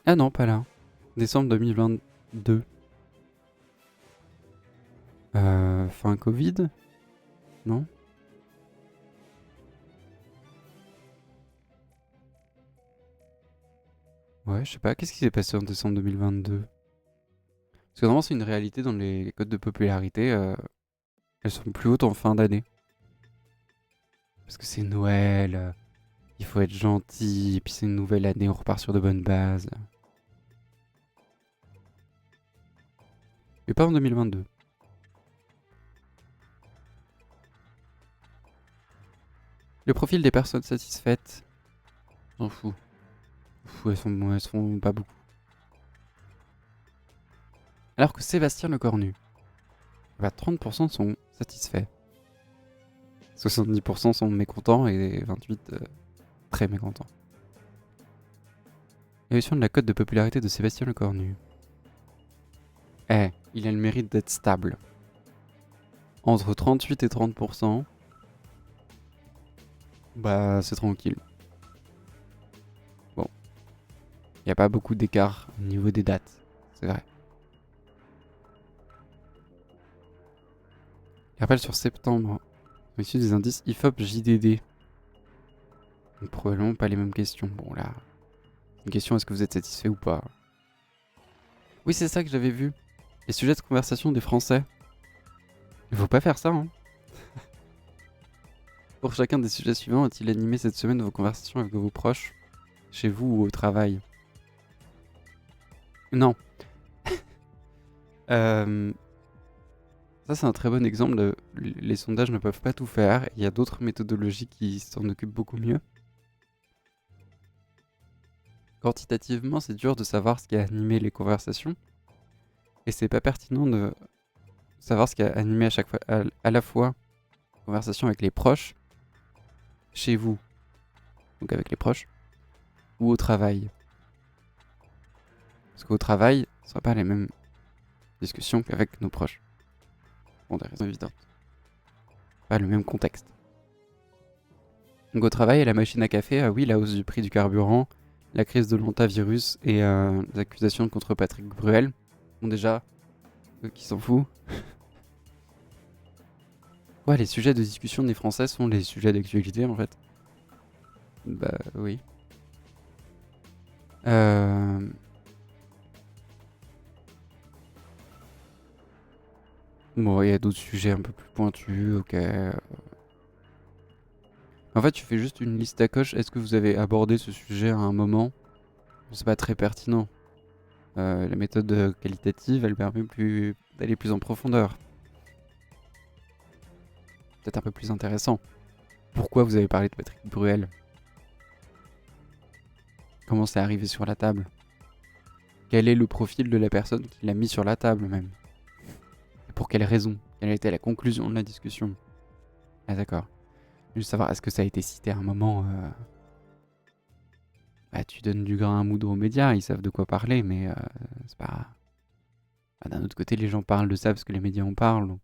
Ah non, pas là. Décembre 2022. Fin Covid? Non? Ouais, je sais pas. Qu'est-ce qui s'est passé en décembre 2022? Parce que normalement, c'est une réalité dans les cotes de popularité. Elles sont plus hautes en fin d'année. Parce que c'est Noël. Il faut être gentil. Et puis c'est une nouvelle année. On repart sur de bonnes bases. Mais pas en 2022. Le profil des personnes satisfaites. J'en fous. Elles sont pas beaucoup. Alors que Sébastien Lecornu. Bah, 30% sont satisfaits. 70% sont mécontents et 28% très mécontents. Évolution de la cote de popularité de Sébastien Lecornu. Il a le mérite d'être stable. Entre 38 et 30%, bah c'est tranquille. Bon. Il n'y a pas beaucoup d'écart au niveau des dates, c'est vrai. Rappel sur septembre. Issu des indices IFOP JDD. Donc, probablement pas les mêmes questions. Bon là, une question, est-ce que vous êtes satisfait ou pas? Oui, c'est ça que j'avais vu. Les sujets de conversation des Français. Il faut pas faire ça, hein. Pour chacun des sujets suivants, a-t-il animé cette semaine vos conversations avec vos proches, chez vous ou au travail? Non. Ça, c'est un très bon exemple de les sondages ne peuvent pas tout faire. Il y a d'autres méthodologies qui s'en occupent beaucoup mieux. Quantitativement, c'est dur de savoir ce qui a animé les conversations. Et c'est pas pertinent de savoir ce qui a animé à chaque fois, à la fois conversation avec les proches, chez vous, donc avec les proches, ou au travail. Parce qu'au travail, ce ne sera pas les mêmes discussions qu'avec nos proches. Pour des raisons évidentes. Pas le même contexte. Donc au travail, à la machine à café, oui, la hausse du prix du carburant, la crise de l'hantavirus et les accusations contre Patrick Bruel. Bon déjà, eux qui s'en fout. Ouais, les sujets de discussion des Français sont les sujets d'actualité en fait. Bah oui. Bon, il y a d'autres sujets un peu plus pointus, ok. En fait, tu fais juste une liste à coche. Est-ce que vous avez abordé ce sujet à un moment? C'est pas très pertinent. La méthode qualitative, elle permet d'aller plus en profondeur. Peut-être un peu plus intéressant. Pourquoi vous avez parlé de Patrick Bruel? Comment c'est arrivé sur la table? Quel est le profil de la personne qui l'a mis sur la table même? Et pour quelle raison? Quelle a été la conclusion de la discussion? Ah d'accord. Juste savoir, est-ce que ça a été cité à un moment Bah tu donnes du grain à moudre aux médias, ils savent de quoi parler, mais c'est pas... Bah, d'un autre côté, les gens parlent de ça parce que les médias en parlent. Donc...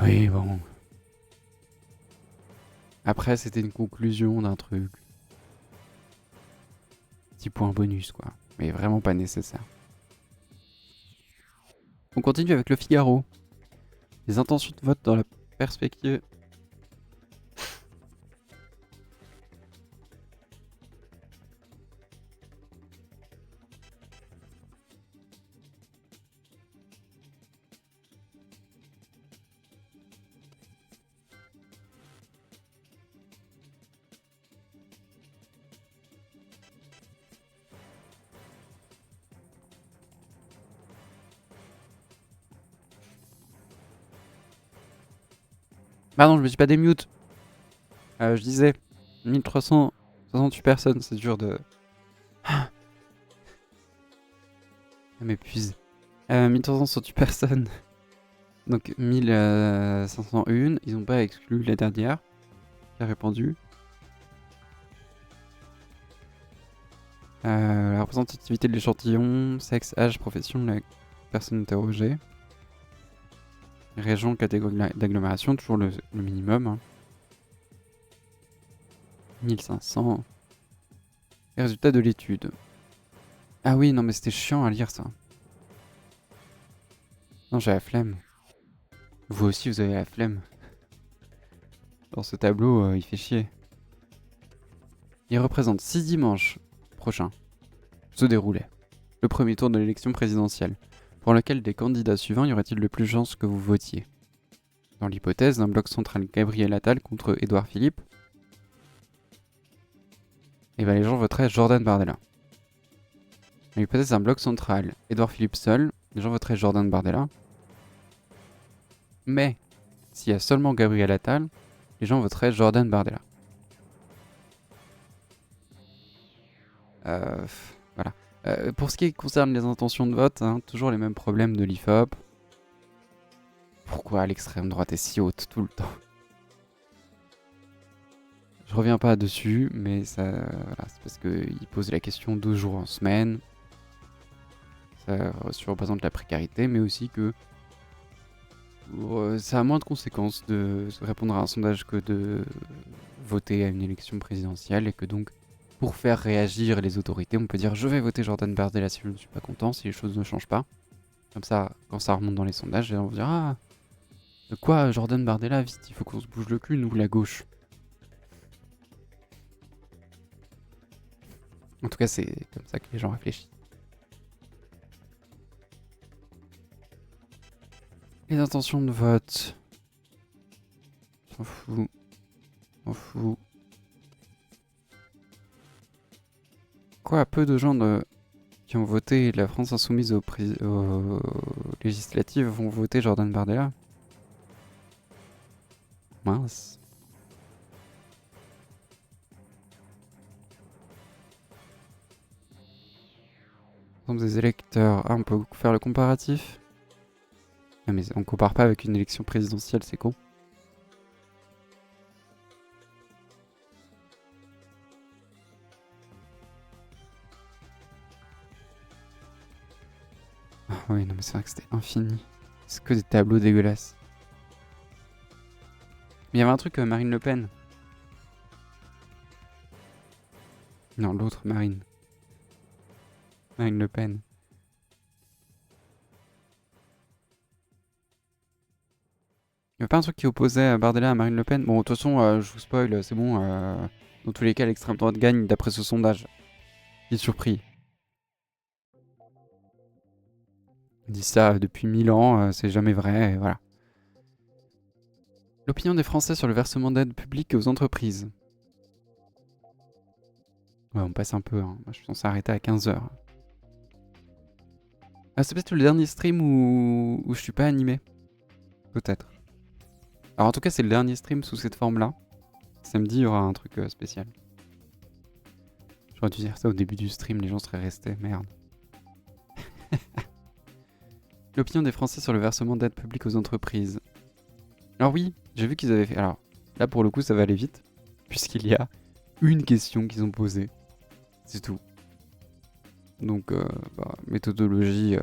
Oui, bon. Après, c'était une conclusion d'un truc. Petit point bonus, quoi. Mais vraiment pas nécessaire. On continue avec le Figaro. Les intentions de vote dans la perspective... Pardon, je me suis pas démute. Je disais 1368 personnes, c'est dur de... Ça m'épuise. 1368 personnes. Donc 1501, ils n'ont pas exclu la dernière qui a répondu. La représentativité de l'échantillon, sexe, âge, profession de la personne interrogée. Région, catégorie d'agglomération, toujours le minimum. Hein. 1500. Les résultats de l'étude. Ah oui, non mais c'était chiant à lire ça. Non, j'ai la flemme. Vous aussi, vous avez la flemme. Dans ce tableau, il fait chier. Il représente 6 dimanches prochains se déroulait le premier tour de l'élection présidentielle, pour lequel des candidats suivants y aurait-il le plus de chances que vous votiez? Dans l'hypothèse d'un bloc central Gabriel Attal contre Édouard Philippe, et ben les gens voteraient Jordan Bardella. Dans l'hypothèse d'un bloc central Édouard Philippe seul, les gens voteraient Jordan Bardella. Mais s'il y a seulement Gabriel Attal, les gens voteraient Jordan Bardella. Voilà. Pour ce qui concerne les intentions de vote, hein, toujours les mêmes problèmes de l'IFOP. Pourquoi l'extrême droite est si haute tout le temps? Je reviens pas dessus, mais ça, voilà, c'est parce qu'il pose la question 2 jours en semaine. Ça représente la précarité, mais aussi que ça a moins de conséquences de répondre à un sondage que de voter à une élection présidentielle, et que donc, pour faire réagir les autorités, on peut dire je vais voter Jordan Bardella si je ne suis pas content, si les choses ne changent pas. Comme ça, quand ça remonte dans les sondages, on va dire ah, De quoi, Jordan Bardella, vite, il faut qu'on se bouge le cul, nous, la gauche. En tout cas, c'est comme ça que les gens réfléchissent. Les intentions de vote. S'en fout. S'en fout. Quoi, peu de gens qui ont voté la France Insoumise aux législatives vont voter Jordan Bardella? Mince. L'ensemble des électeurs. Ah, on peut faire le comparatif? Ah, mais on compare pas avec une élection présidentielle, c'est con. Ah oui, non mais c'est vrai que c'était infini. C'est que des tableaux dégueulasses. Mais il y avait un truc, Marine Le Pen. Non, l'autre, Marine. Marine Le Pen. Il y avait pas un truc qui opposait Bardella à Marine Le Pen? Bon, de toute façon, je vous spoil, c'est bon. Dans tous les cas, l'extrême droite gagne d'après ce sondage. Qui est surpris. On dit ça depuis 1000 ans, c'est jamais vrai, et voilà. L'opinion des Français sur le versement d'aide publique aux entreprises. Ouais, on passe un peu, hein. Moi, je suis censé arrêter à 15h. Ah, c'est peut-être le dernier stream où je suis pas animé. Peut-être. Alors en tout cas, c'est le dernier stream sous cette forme-là. Samedi, il y aura un truc spécial. J'aurais dû dire ça au début du stream, les gens seraient restés. Merde. L'opinion des Français sur le versement d'aide publique aux entreprises. Alors oui, j'ai vu qu'ils avaient fait... Alors là, pour le coup, ça va aller vite. Puisqu'il y a une question qu'ils ont posée. C'est tout. Donc, méthodologie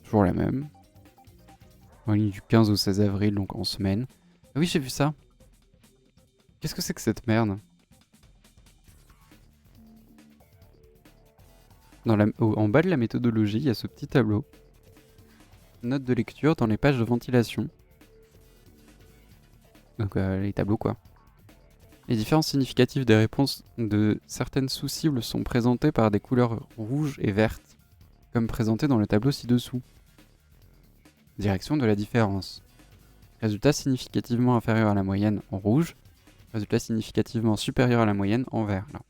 toujours la même. En ligne du 15 au 16 avril, donc en semaine. Ah oui, j'ai vu ça. Qu'est-ce que c'est que cette merde? En bas de la méthodologie, il y a ce petit tableau. Notes de lecture dans les pages de ventilation. Donc les tableaux quoi. Les différences significatives des réponses de certaines sous-cibles sont présentées par des couleurs rouges et vertes, comme présenté dans le tableau ci-dessous. Direction de la différence. Résultat significativement inférieur à la moyenne en rouge. Résultat significativement supérieur à la moyenne en vert. Là.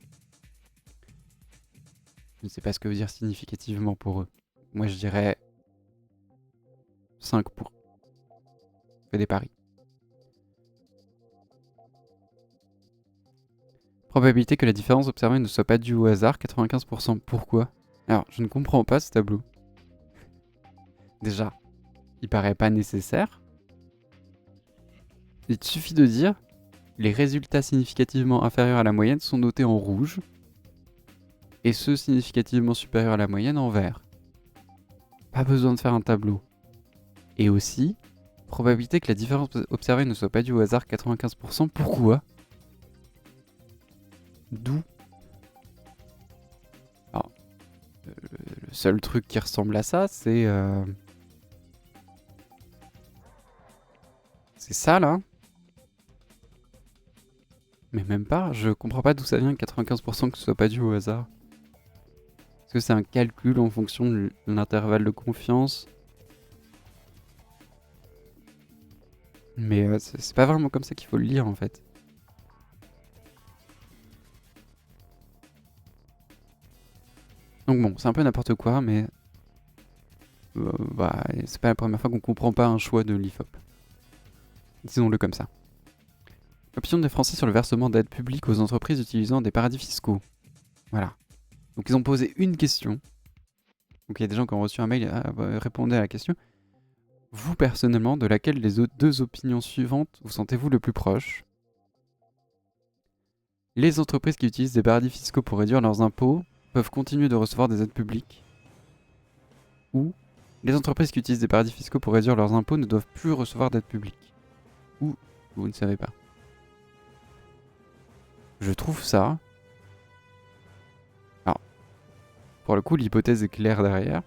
Je ne sais pas ce que veut dire significativement pour eux. Moi je dirais 5 pour. Fais des paris. Probabilité que la différence observée ne soit pas due au hasard, 95%. Pourquoi? Alors, je ne comprends pas ce tableau. Déjà, il paraît pas nécessaire. Il suffit de dire les résultats significativement inférieurs à la moyenne sont notés en rouge et ceux significativement supérieurs à la moyenne en vert. Pas besoin de faire un tableau. Et aussi, probabilité que la différence observée ne soit pas due au hasard, 95%. Pourquoi? D'où? Alors, le seul truc qui ressemble à ça, c'est ça là. Mais même pas, je comprends pas d'où ça vient 95% que ce soit pas dû au hasard. Est-ce que c'est un calcul en fonction de l'intervalle de confiance? Mais c'est pas vraiment comme ça qu'il faut le lire en fait. Donc bon, c'est un peu n'importe quoi, mais c'est pas la première fois qu'on comprend pas un choix de l'IFOP. Disons-le comme ça. Option des Français sur le versement d'aide publique aux entreprises utilisant des paradis fiscaux. Voilà. Donc ils ont posé une question. Donc il y a des gens qui ont reçu un mail, répondez à la question. Vous personnellement, de laquelle des deux opinions suivantes vous sentez-vous le plus proche? Les entreprises qui utilisent des paradis fiscaux pour réduire leurs impôts peuvent continuer de recevoir des aides publiques. Ou les entreprises qui utilisent des paradis fiscaux pour réduire leurs impôts ne doivent plus recevoir d'aide publique. Ou vous ne savez pas. Je trouve ça... Alors, pour le coup, l'hypothèse est claire derrière.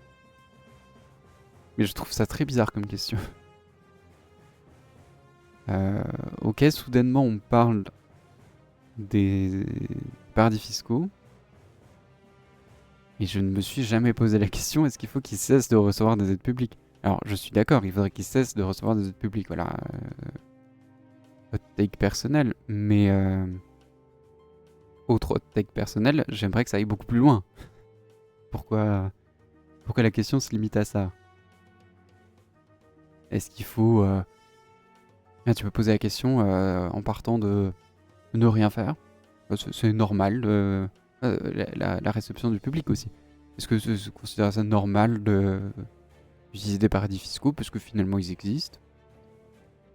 Mais je trouve ça très bizarre comme question. Ok, soudainement on parle des paradis fiscaux. Et je ne me suis jamais posé la question, est-ce qu'il faut qu'ils cessent de recevoir des aides publiques? Alors, je suis d'accord, il faudrait qu'ils cessent de recevoir des aides publiques, voilà. Hot take personnel, mais autre hot take personnel, j'aimerais que ça aille beaucoup plus loin. Pourquoi la question se limite à ça? Est-ce qu'il faut... tu peux poser la question en partant de ne rien faire. C'est normal, la réception du public aussi. Est-ce que tu considères ça normal d'utiliser des paradis fiscaux parce que finalement ils existent?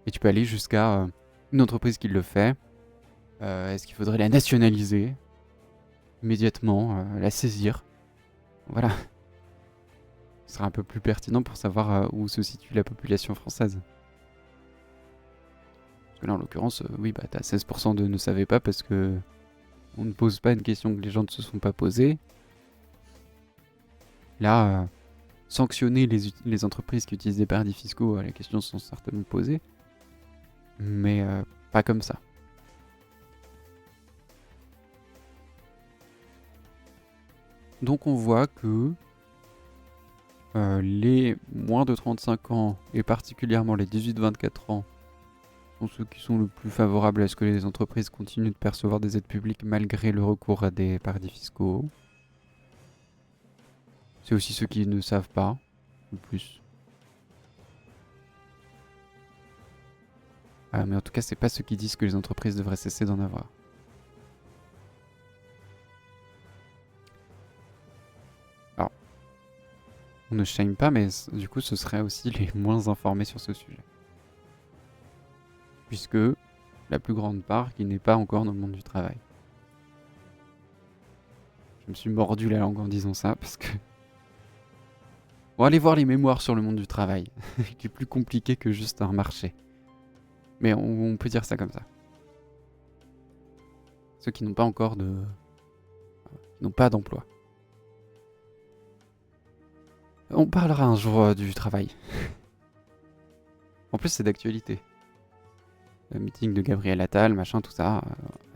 Et tu peux aller jusqu'à une entreprise qui le fait. Est-ce qu'il faudrait la nationaliser immédiatement, la saisir? Voilà. Ce sera un peu plus pertinent pour savoir où se situe la population française. Parce que là, en l'occurrence, oui, bah t'as 16% de ne savait pas parce que on ne pose pas une question que les gens ne se sont pas posées. Là, sanctionner les entreprises qui utilisent des paradis fiscaux, les questions sont certainement posées. Mais pas comme ça. Donc on voit que les moins de 35 ans, et particulièrement les 18-24 ans, sont ceux qui sont le plus favorables à ce que les entreprises continuent de percevoir des aides publiques malgré le recours à des paradis fiscaux. C'est aussi ceux qui ne savent pas, le plus. Mais en tout cas, c'est pas ceux qui disent que les entreprises devraient cesser d'en avoir. Alors, on ne shame pas, mais du coup, ce serait aussi les moins informés sur ce sujet. Puisque la plus grande part qui n'est pas encore dans le monde du travail. Je me suis mordu la langue en disant ça, parce que... Bon, allez voir les mémoires sur le monde du travail, qui est plus compliqué que juste un marché. Mais on peut dire ça comme ça. Ceux qui n'ont pas encore de... qui n'ont pas d'emploi. On parlera un jour du travail. En plus, c'est d'actualité. Le meeting de Gabriel Attal, machin, tout ça.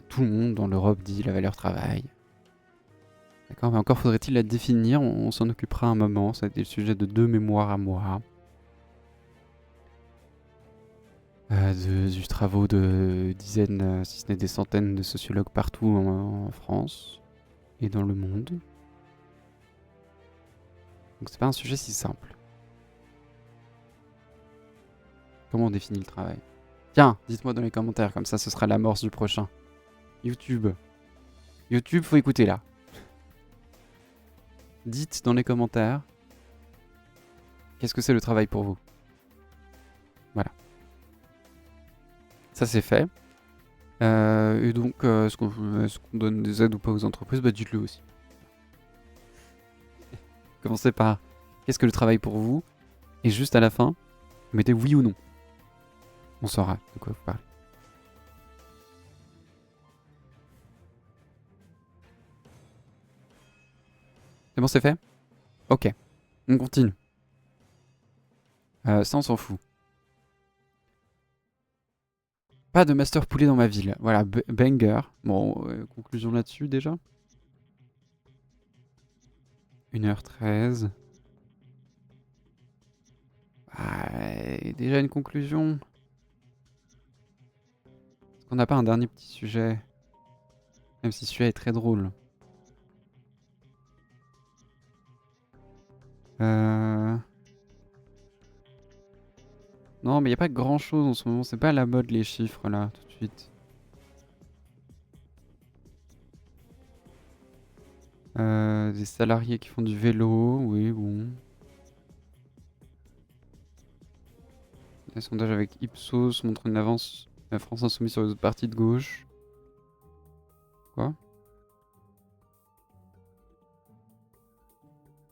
Tout le monde dans l'Europe dit la valeur travail. D'accord, mais encore faudrait-il la définir, on s'en occupera un moment. Ça a été le sujet de 2 mémoires à moi. Du travaux de dizaines, si ce n'est des centaines de sociologues partout en France et dans le monde. Donc c'est pas un sujet si simple. Comment on définit le travail? Tiens, dites-moi dans les commentaires, comme ça ce sera l'amorce du prochain. YouTube. YouTube, faut écouter là. Dites dans les commentaires, qu'est-ce que c'est le travail pour vous? Voilà. Ça c'est fait. Et donc, est-ce qu'on donne des aides ou pas aux entreprises? Bah dites-le aussi. Commencez par, qu'est-ce que le travail pour vous? Et juste à la fin, mettez oui ou non. On saura de quoi vous parlez. C'est bon, c'est fait? Ok. On continue. Ça, on s'en fout. Pas de master poulet dans ma ville. Voilà, banger. Bon, conclusion là-dessus déjà. 1h13. Déjà une conclusion. Est-ce qu'on n'a pas un dernier petit sujet? Même si celui-là est très drôle. Non, mais il n'y a pas grand chose en ce moment. C'est pas à la mode les chiffres là, tout de suite. Des salariés qui font du vélo, oui, bon. Les sondages avec Ipsos montrent une avance de la France insoumise sur les autres partis de gauche. Quoi?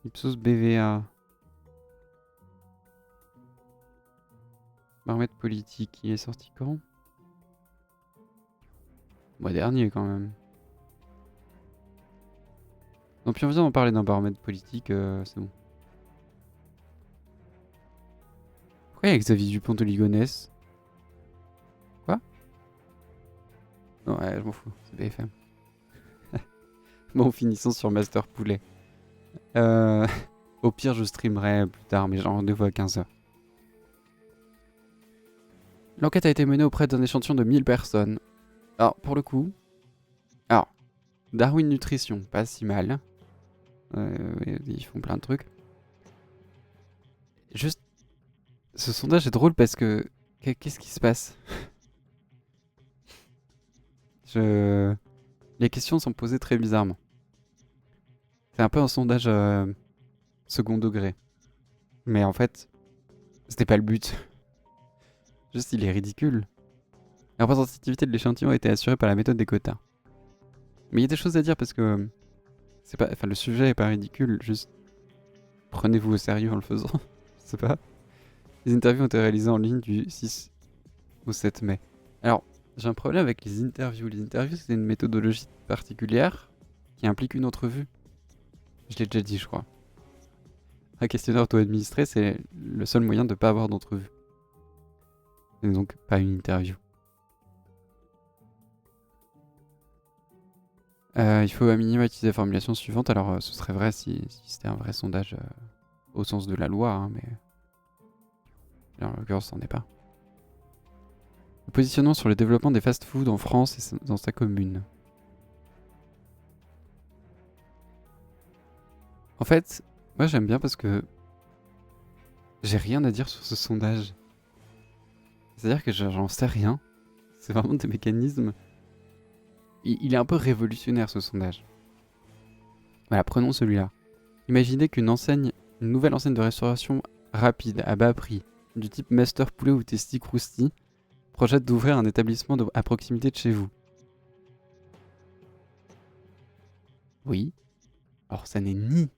Ipsos BVA. Baromètre politique, il est sorti quand? Mois dernier quand même. Non, puis on vient d'en parler d'un baromètre politique, c'est bon. Pourquoi il y a Xavier Dupont de Ligonnès? Ouais, je m'en fous, c'est BFM. Bon, finissons sur Master Poulet. Au pire, je streamerai plus tard, mais j'ai un rendez-vous à 15h. L'enquête a été menée auprès d'un échantillon de 1000 personnes. Alors, pour le coup... Alors, Darwin Nutrition, pas si mal. Ils font plein de trucs. Juste, ce sondage est drôle parce que... Qu'est-ce qui se passe? Les questions sont posées très bizarrement. C'est un peu un sondage second degré. Mais en fait, c'était pas le but. Juste, il est ridicule. La représentativité de l'échantillon a été assurée par la méthode des quotas. Mais il y a des choses à dire parce que c'est pas, enfin, le sujet est pas ridicule. Juste, prenez-vous au sérieux en le faisant. Je sais pas. Les interviews ont été réalisées en ligne du 6 au 7 mai. Alors, j'ai un problème avec les interviews. Les interviews, c'est une méthodologie particulière qui implique une entrevue. Je l'ai déjà dit, je crois. Un questionnaire auto-administré, c'est le seul moyen de ne pas avoir d'entrevue. Et donc, pas une interview. Il faut à minima utiliser la formulation suivante. Alors, ce serait vrai si c'était un vrai sondage au sens de la loi, hein, mais là, en l'occurrence, c'en est pas. Le positionnement sur le développement des fast-foods en France et dans sa commune. En fait, moi j'aime bien parce que j'ai rien à dire sur ce sondage. C'est-à-dire que j'en sais rien. C'est vraiment des mécanismes. Il est un peu révolutionnaire ce sondage. Voilà, prenons celui-là. Imaginez qu'une nouvelle enseigne de restauration rapide à bas prix, du type Master Poulet ou Tasty Krusty, projette d'ouvrir un établissement à proximité de chez vous. Oui. Alors ça n'est ni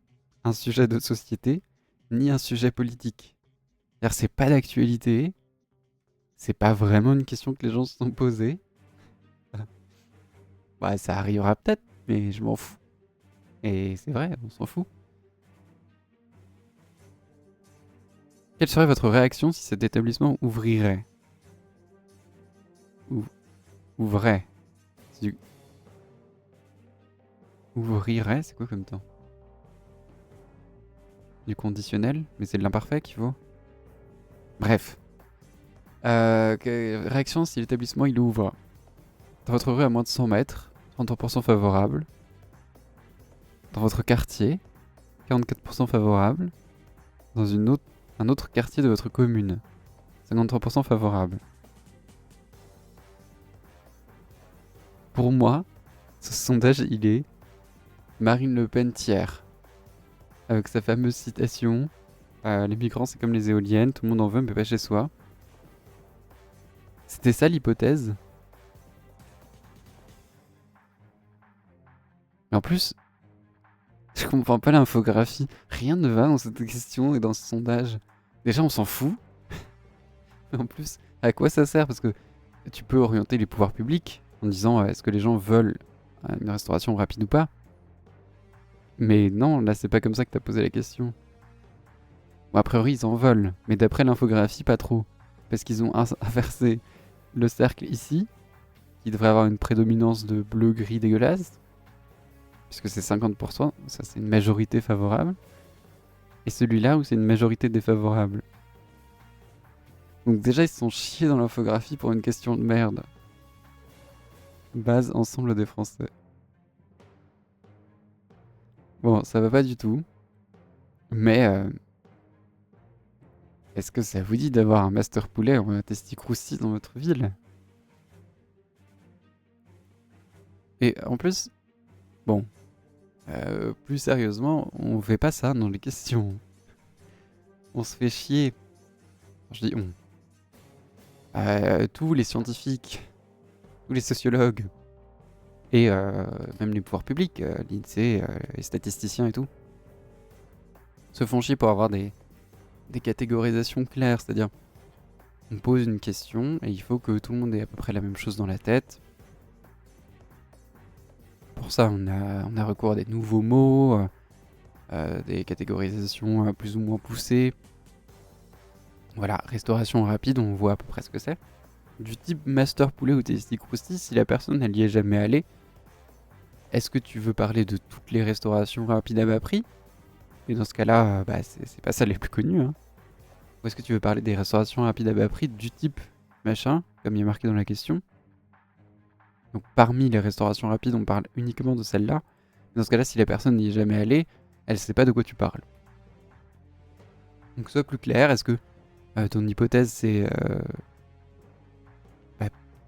un sujet de société, ni un sujet politique. C'est-à-dire c'est pas d'actualité, c'est pas vraiment une question que les gens se sont posées. Bah ça arrivera peut-être, mais je m'en fous. Et c'est vrai, on s'en fout. Quelle serait votre réaction si cet établissement ouvrirait? Ouvrait. Ouvrirait, c'est quoi comme temps? Du conditionnel? Mais c'est de l'imparfait qu'il faut. Bref. Réaction si l'établissement il ouvre. Dans votre rue à moins de 100 mètres, 33% favorable. Dans votre quartier, 44% favorable. Dans un autre quartier de votre commune, 53% favorable. Pour moi, ce sondage, il est Marine Le Pen tiers. Avec sa fameuse citation les migrants, c'est comme les éoliennes, tout le monde en veut, mais pas chez soi. C'était ça l'hypothèse. Mais en plus, je comprends pas l'infographie. Rien ne va dans cette question et dans ce sondage. Déjà, on s'en fout. Mais en plus, à quoi ça sert? Parce que tu peux orienter les pouvoirs publics en disant est-ce que les gens veulent une restauration rapide ou pas? Mais non, là, c'est pas comme ça que t'as posé la question. Bon, a priori, ils en veulent. Mais d'après l'infographie, pas trop. Parce qu'ils ont inversé le cercle ici, qui devrait avoir une prédominance de bleu-gris dégueulasse. Puisque c'est 50%, ça c'est une majorité favorable. Et celui-là où c'est une majorité défavorable. Donc déjà ils se sont chiés dans l'infographie pour une question de merde. Base ensemble des Français. Bon, ça va pas du tout. Mais est-ce que ça vous dit d'avoir un Master Poulet ou un Tasty Krusty dans votre ville? Et en plus, bon, plus sérieusement, on fait pas ça dans les questions. On se fait chier. Je dis on. Tous les scientifiques, tous les sociologues, et même les pouvoirs publics, l'INSEE, les statisticiens et tout, se font chier pour avoir des catégorisations claires. C'est-à-dire, on pose une question et il faut que tout le monde ait à peu près la même chose dans la tête. Pour ça, on a recours à des nouveaux mots, des catégorisations plus ou moins poussées. Voilà, restauration rapide, on voit à peu près ce que c'est. du type Master Poulet ou Tasty Krusty, si la personne elle y est jamais allée, est-ce que tu veux parler de toutes les restaurations rapides à bas prix? Et dans ce cas-là, c'est pas ça les plus connus, hein. Ou est-ce que tu veux parler des restaurations rapides à bas prix du type machin, comme il est marqué dans la question? Donc parmi les restaurations rapides, on parle uniquement de celle-là. Dans ce cas-là, si la personne n'y est jamais allée, elle sait pas de quoi tu parles. Donc sois plus clair, est-ce que ton hypothèse c'est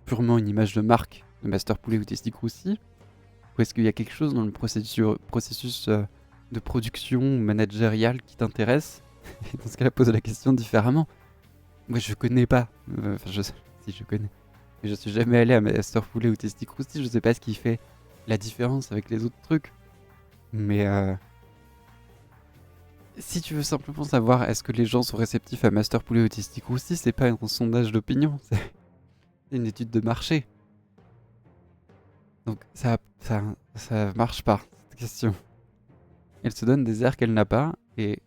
purement une image de marque de Master Poulet ou Tasty Krusty? Ou est-ce qu'il y a quelque chose dans le processus de production managériale qui t'intéresse? Et dans ce cas-là, pose la question différemment. Moi, je connais pas. Si, je connais. Mais je suis jamais allé à Master Poulet ou Tasty Krusty. Je sais pas ce qui fait la différence avec les autres trucs. Mais si tu veux simplement savoir est-ce que les gens sont réceptifs à Master Poulet ou Tasty Krusty, c'est pas un sondage d'opinion. C'est une étude de marché. Donc ça marche pas, cette question. Elle se donne des airs qu'elle n'a pas, et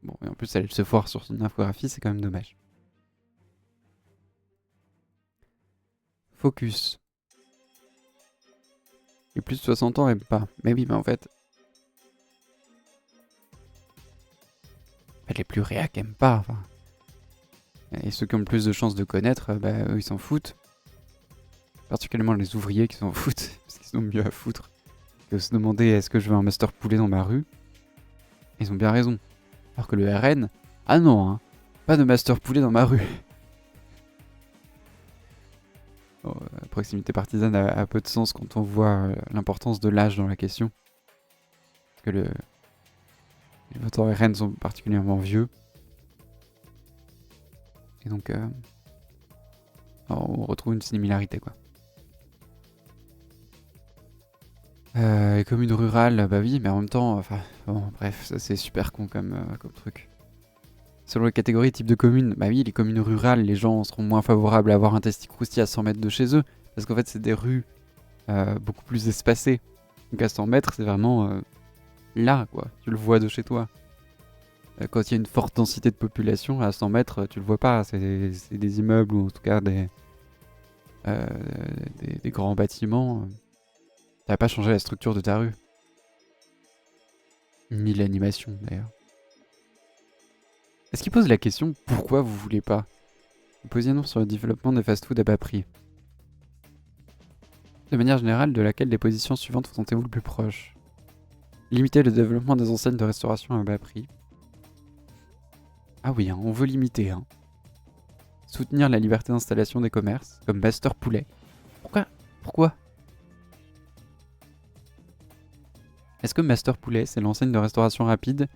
bon, et en plus elle se foire sur son infographie, c'est quand même dommage. Focus. Les plus de 60 ans aiment pas. Mais oui, mais en fait... les plus réacs aiment pas, enfin. Et ceux qui ont le plus de chances de connaître, eux ils s'en foutent. Particulièrement les ouvriers qui s'en foutent, parce qu'ils ont mieux à foutre que se demander est-ce que je veux un Master Poulet dans ma rue. Ils ont bien raison. Alors que le RN, ah non, hein, pas de Master Poulet dans ma rue. Bon, la proximité partisane a peu de sens quand on voit l'importance de l'âge dans la question. Parce que les votants RN sont particulièrement vieux. Et donc, on retrouve une similarité, quoi. Les communes rurales, bah oui, mais en même temps, enfin, bon, bref, ça c'est super con comme truc. Selon les catégories type de communes, bah oui, les communes rurales, les gens seront moins favorables à avoir un Tasty Krusty à 100 mètres de chez eux, parce qu'en fait c'est des rues beaucoup plus espacées. Donc à 100 mètres, c'est vraiment là, quoi, tu le vois de chez toi. Quand il y a une forte densité de population, à 100 mètres, tu le vois pas, c'est des immeubles ou en tout cas des grands bâtiments. Ça va pas changer la structure de ta rue. Ni l'animation, d'ailleurs. Est-ce qu'il pose la question pourquoi vous voulez pas? Positionnons sur le développement des fast-food à bas prix. De manière générale, de laquelle des positions suivantes vous sentez-vous le plus proche? Limiter le développement des enseignes de restauration à bas prix. Ah oui, hein, on veut limiter. Hein. Soutenir la liberté d'installation des commerces, comme Master Poulet. Pourquoi? Est-ce que Master Poulet, c'est l'enseigne de restauration rapide?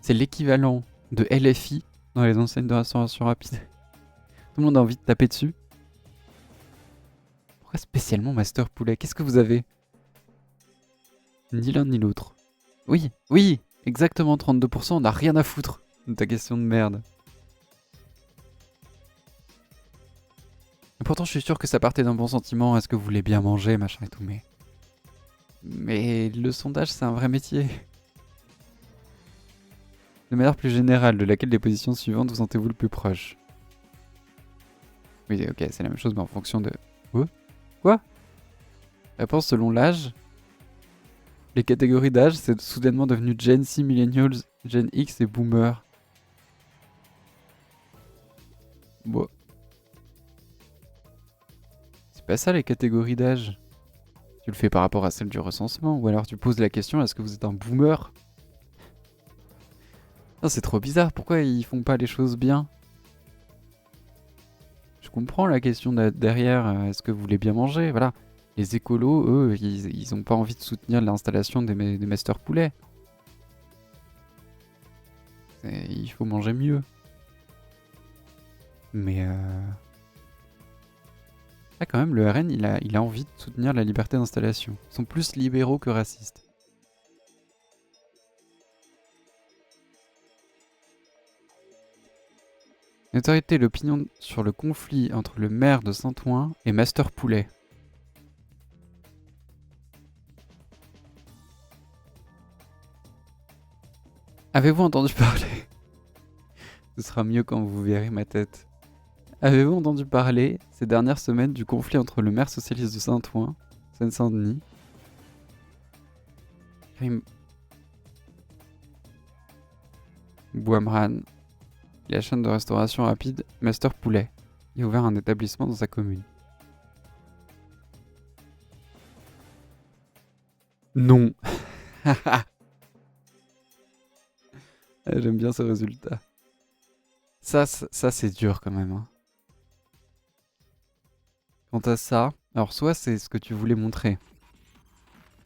C'est l'équivalent de LFI dans les enseignes de restauration rapide. Tout le monde a envie de taper dessus. Pourquoi spécialement Master Poulet? Qu'est-ce que vous avez? Ni l'un ni l'autre. Oui, exactement 32%, on n'a rien à foutre de ta question de merde. Et pourtant, je suis sûr que ça partait d'un bon sentiment. Est-ce que vous voulez bien manger, machin et tout, mais le sondage, c'est un vrai métier. De manière plus générale, de laquelle des positions suivantes vous sentez-vous le plus proche? Oui, ok, c'est la même chose, mais en fonction de... Quoi? Réponse selon l'âge. Les catégories d'âge, c'est soudainement devenu Gen Z, Millennials, Gen X et Boomer. Bon. C'est pas ça les catégories d'âge. Tu le fais par rapport à celle du recensement, ou alors tu poses la question, est-ce que vous êtes un boomer? Non, c'est trop bizarre, pourquoi ils font pas les choses bien? Je comprends la question derrière, est-ce que vous voulez bien manger? Voilà. Les écolos, eux, ils ont pas envie de soutenir l'installation des Master Poulet. Il faut manger mieux. Mais là, quand même, le RN, il a envie de soutenir la liberté d'installation. Ils sont plus libéraux que racistes. Notoriété et l'opinion sur le conflit entre le maire de Saint-Ouen et Master Poulet. Avez-vous entendu parler? Ce sera mieux quand vous verrez ma tête. Avez-vous entendu parler ces dernières semaines du conflit entre le maire socialiste de Saint-Ouen, Seine-Saint-Denis, Karim Bouamran, et la chaîne de restauration rapide Master Poulet, qui a ouvert un établissement dans sa commune? Non. J'aime bien ce résultat. Ça c'est dur quand même. Hein. Quant à ça, alors soit c'est ce que tu voulais montrer.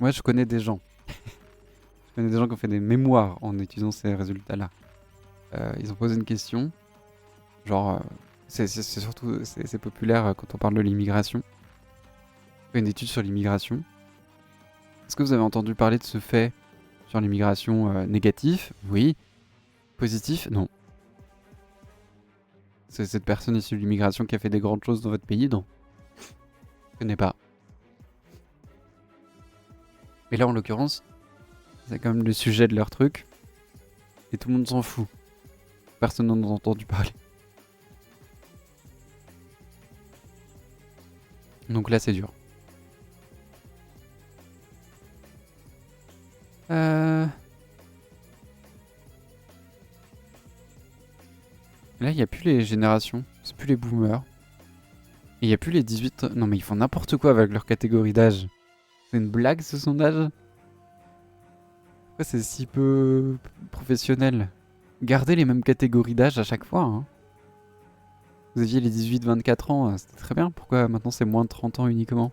Moi je connais des gens. Je connais des gens qui ont fait des mémoires en utilisant ces résultats-là. Ils ont posé une question. Genre, c'est surtout c'est populaire quand on parle de l'immigration. On fait une étude sur l'immigration. Est-ce que vous avez entendu parler de ce fait sur l'immigration négatif? Oui. Positif? Non. C'est cette personne issue de l'immigration qui a fait des grandes choses dans votre pays? Non. Je connais pas. Mais là, en l'occurrence, c'est quand même le sujet de leur truc. Et tout le monde s'en fout. Personne n'en a entendu parler. Donc là, c'est dur. Là, il n'y a plus les générations. C'est plus les boomers. Et il n'y a plus les 18... Non, mais ils font n'importe quoi avec leur catégorie d'âge. C'est une blague, ce sondage? Pourquoi c'est si peu professionnel? Gardez les mêmes catégories d'âge à chaque fois. Hein. Vous aviez les 18-24 ans, c'était très bien. Pourquoi maintenant c'est moins de 30 ans uniquement?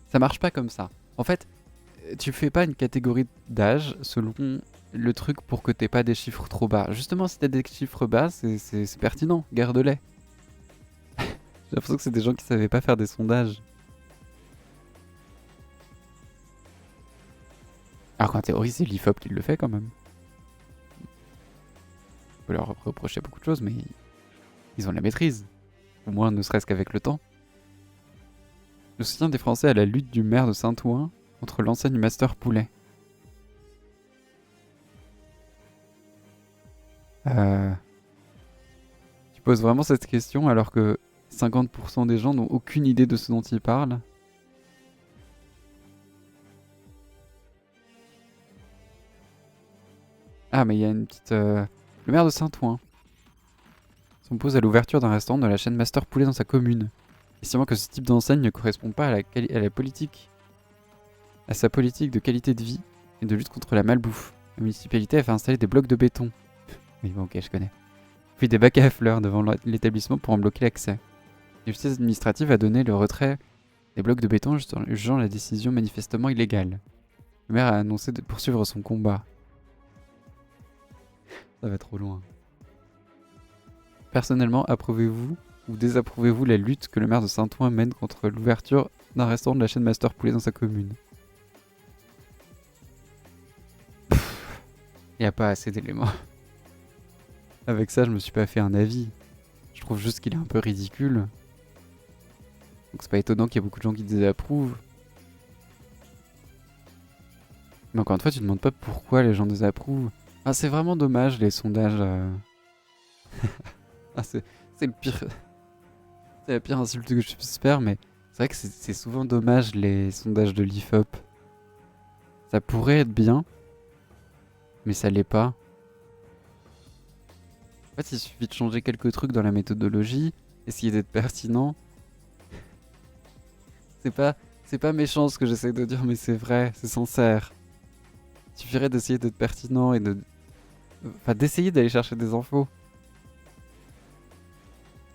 Ça marche pas comme ça. En fait, tu fais pas une catégorie d'âge selon le truc pour que t'aies pas des chiffres trop bas. Justement, si t'as des chiffres bas, c'est pertinent. Garde-les. J'ai l'impression que c'est des gens qui savaient pas faire des sondages. Alors qu'en théorie, c'est l'IFOP qui le fait quand même. On peut leur reprocher beaucoup de choses, mais ils ont la maîtrise. Au moins, ne serait-ce qu'avec le temps. Le soutien des Français à la lutte du maire de Saint-Ouen contre l'enseigne Master Poulet. Tu poses vraiment cette question alors que 50% des gens n'ont aucune idée de ce dont ils parlent. Ah, mais il y a une petite... Le maire de Saint-Ouen s'oppose à l'ouverture d'un restaurant de la chaîne Master Poulet dans sa commune, estimant que ce type d'enseigne ne correspond pas à la politique, à sa politique de qualité de vie et de lutte contre la malbouffe. La municipalité a fait installer des blocs de béton. Oui, bon, ok, je connais. Puis des bacs à fleurs devant l'établissement pour en bloquer l'accès. La justice administrative a donné le retrait des blocs de béton jugeant la décision manifestement illégale. Le maire a annoncé de poursuivre son combat. Ça va trop loin. Personnellement, approuvez-vous ou désapprouvez-vous la lutte que le maire de Saint-Ouen mène contre l'ouverture d'un restaurant de la chaîne Master Poulet dans sa commune? Il n'y a pas assez d'éléments. Avec ça, je me suis pas fait un avis. Je trouve juste qu'il est un peu ridicule. Donc c'est pas étonnant qu'il y ait beaucoup de gens qui désapprouvent. Mais encore une fois, tu te demandes pas pourquoi les gens désapprouvent. Ah, c'est vraiment dommage les sondages. Ah, c'est le pire. C'est la pire insulte que je puisse faire, mais c'est vrai que c'est souvent dommage les sondages de l'IFOP. Ça pourrait être bien, mais ça l'est pas. En fait, il suffit de changer quelques trucs dans la méthodologie, essayer d'être pertinent. C'est pas méchant ce que j'essaie de dire, mais c'est vrai, c'est sincère. Il suffirait d'essayer d'être pertinent et de... Enfin, d'essayer d'aller chercher des infos.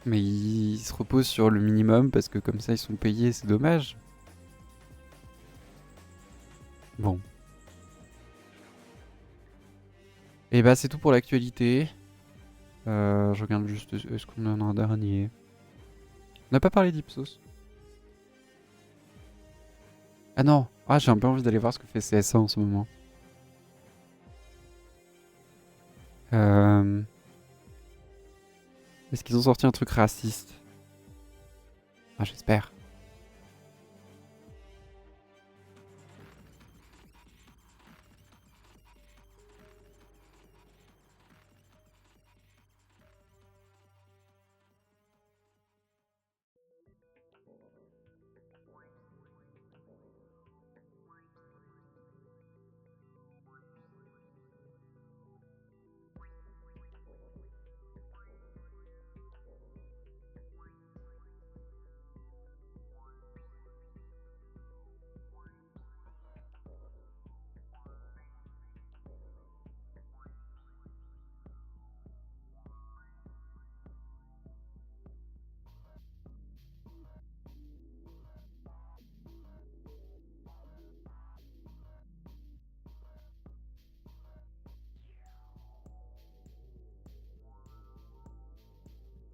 Mais ils se reposent sur le minimum parce que comme ça ils sont payés, c'est dommage. Bon. Et bah c'est tout pour l'actualité. Je regarde juste, est-ce qu'on en a un dernier? On n'a pas parlé d'Ipsos. Ah non. Ah, j'ai un peu envie d'aller voir ce que fait CSA en ce moment. Est-ce qu'ils ont sorti un truc raciste? Ah, j'espère.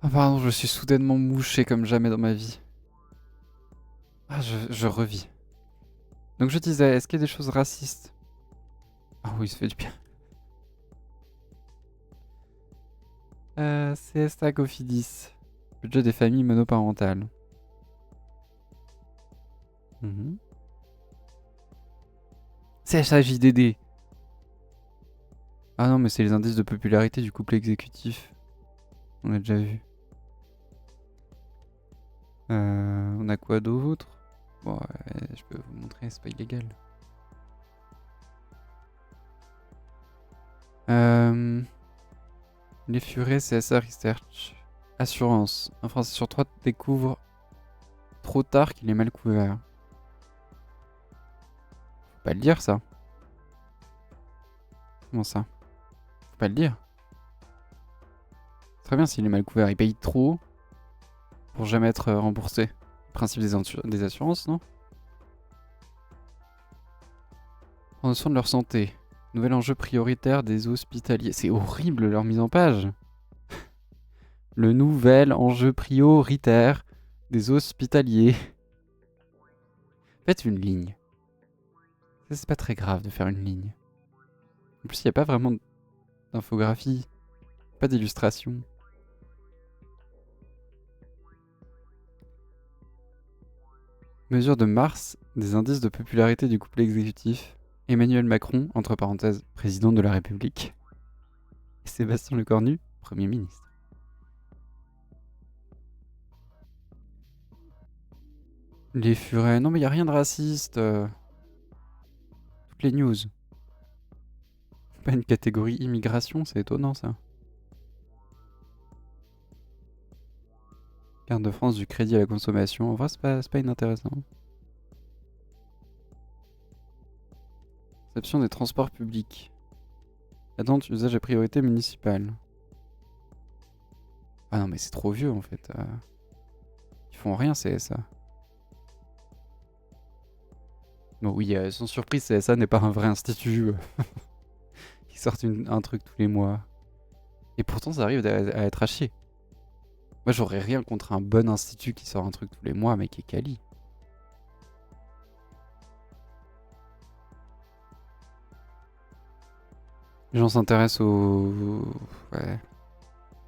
Ah, pardon, je suis soudainement mouché comme jamais dans ma vie. Ah, je revis. Donc je disais, est-ce qu'il y a des choses racistes? Ah oui, ça fait du bien. CSA Cofidis. Budget des familles monoparentales. CHAJDD. Ah non, mais c'est les indices de popularité du couple exécutif. On a déjà vu. On a quoi d'autre? Bon, je peux vous montrer, c'est pas illégal. Les furets, CSA Research. Assurance. Un Français sur 3 découvre trop tard qu'il est mal couvert. Faut pas le dire, ça. Comment ça? Faut pas le dire. Très bien s'il est mal couvert. Il paye trop pour jamais être remboursé. Principe des assurances, non? Prendre soin de leur santé. Nouvel enjeu prioritaire des hospitaliers. C'est horrible leur mise en page. Le nouvel enjeu prioritaire des hospitaliers. Faites une ligne. Ça, c'est pas très grave de faire une ligne. En plus, il n'y a pas vraiment d'infographie. Pas d'illustration. Mesure de mars des indices de popularité du couple exécutif. Emmanuel Macron, entre parenthèses, président de la République. Et Sébastien Lecornu, Premier ministre. Les furets. Non mais il n'y a rien de raciste. Toutes les news. Pas une catégorie immigration, c'est étonnant ça. Carte de France du crédit à la consommation. En vrai, c'est pas inintéressant. Réception des transports publics. Attente, usage à priorité municipale. Ah non, mais c'est trop vieux en fait. Ils font rien, CSA. Bon, oui, sans surprise, CSA n'est pas un vrai institut qui sort un truc tous les mois. Et pourtant, ça arrive à être à chier. Moi, j'aurais rien contre un bon institut qui sort un truc tous les mois, mais qui est quali. Les gens s'intéressent au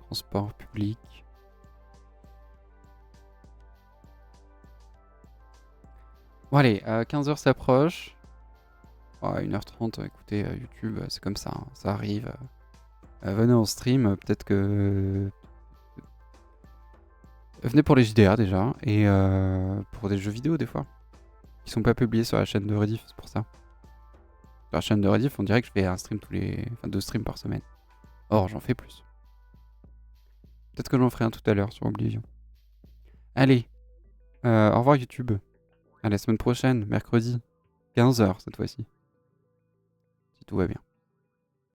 transport public. Bon allez, 15h s'approche. 1h30, écoutez, YouTube, c'est comme ça, hein, ça arrive. Venez en stream, peut-être que... Venez pour les JDR déjà, et pour des jeux vidéo des fois, qui sont pas publiés sur la chaîne de Rediff, c'est pour ça. Sur la chaîne de Rediff, on dirait que je fais un stream enfin 2 streams par semaine. Or, j'en fais plus. Peut-être que j'en ferai un tout à l'heure sur Oblivion. Allez, au revoir YouTube. À la semaine prochaine, mercredi, 15h cette fois-ci. Si tout va bien.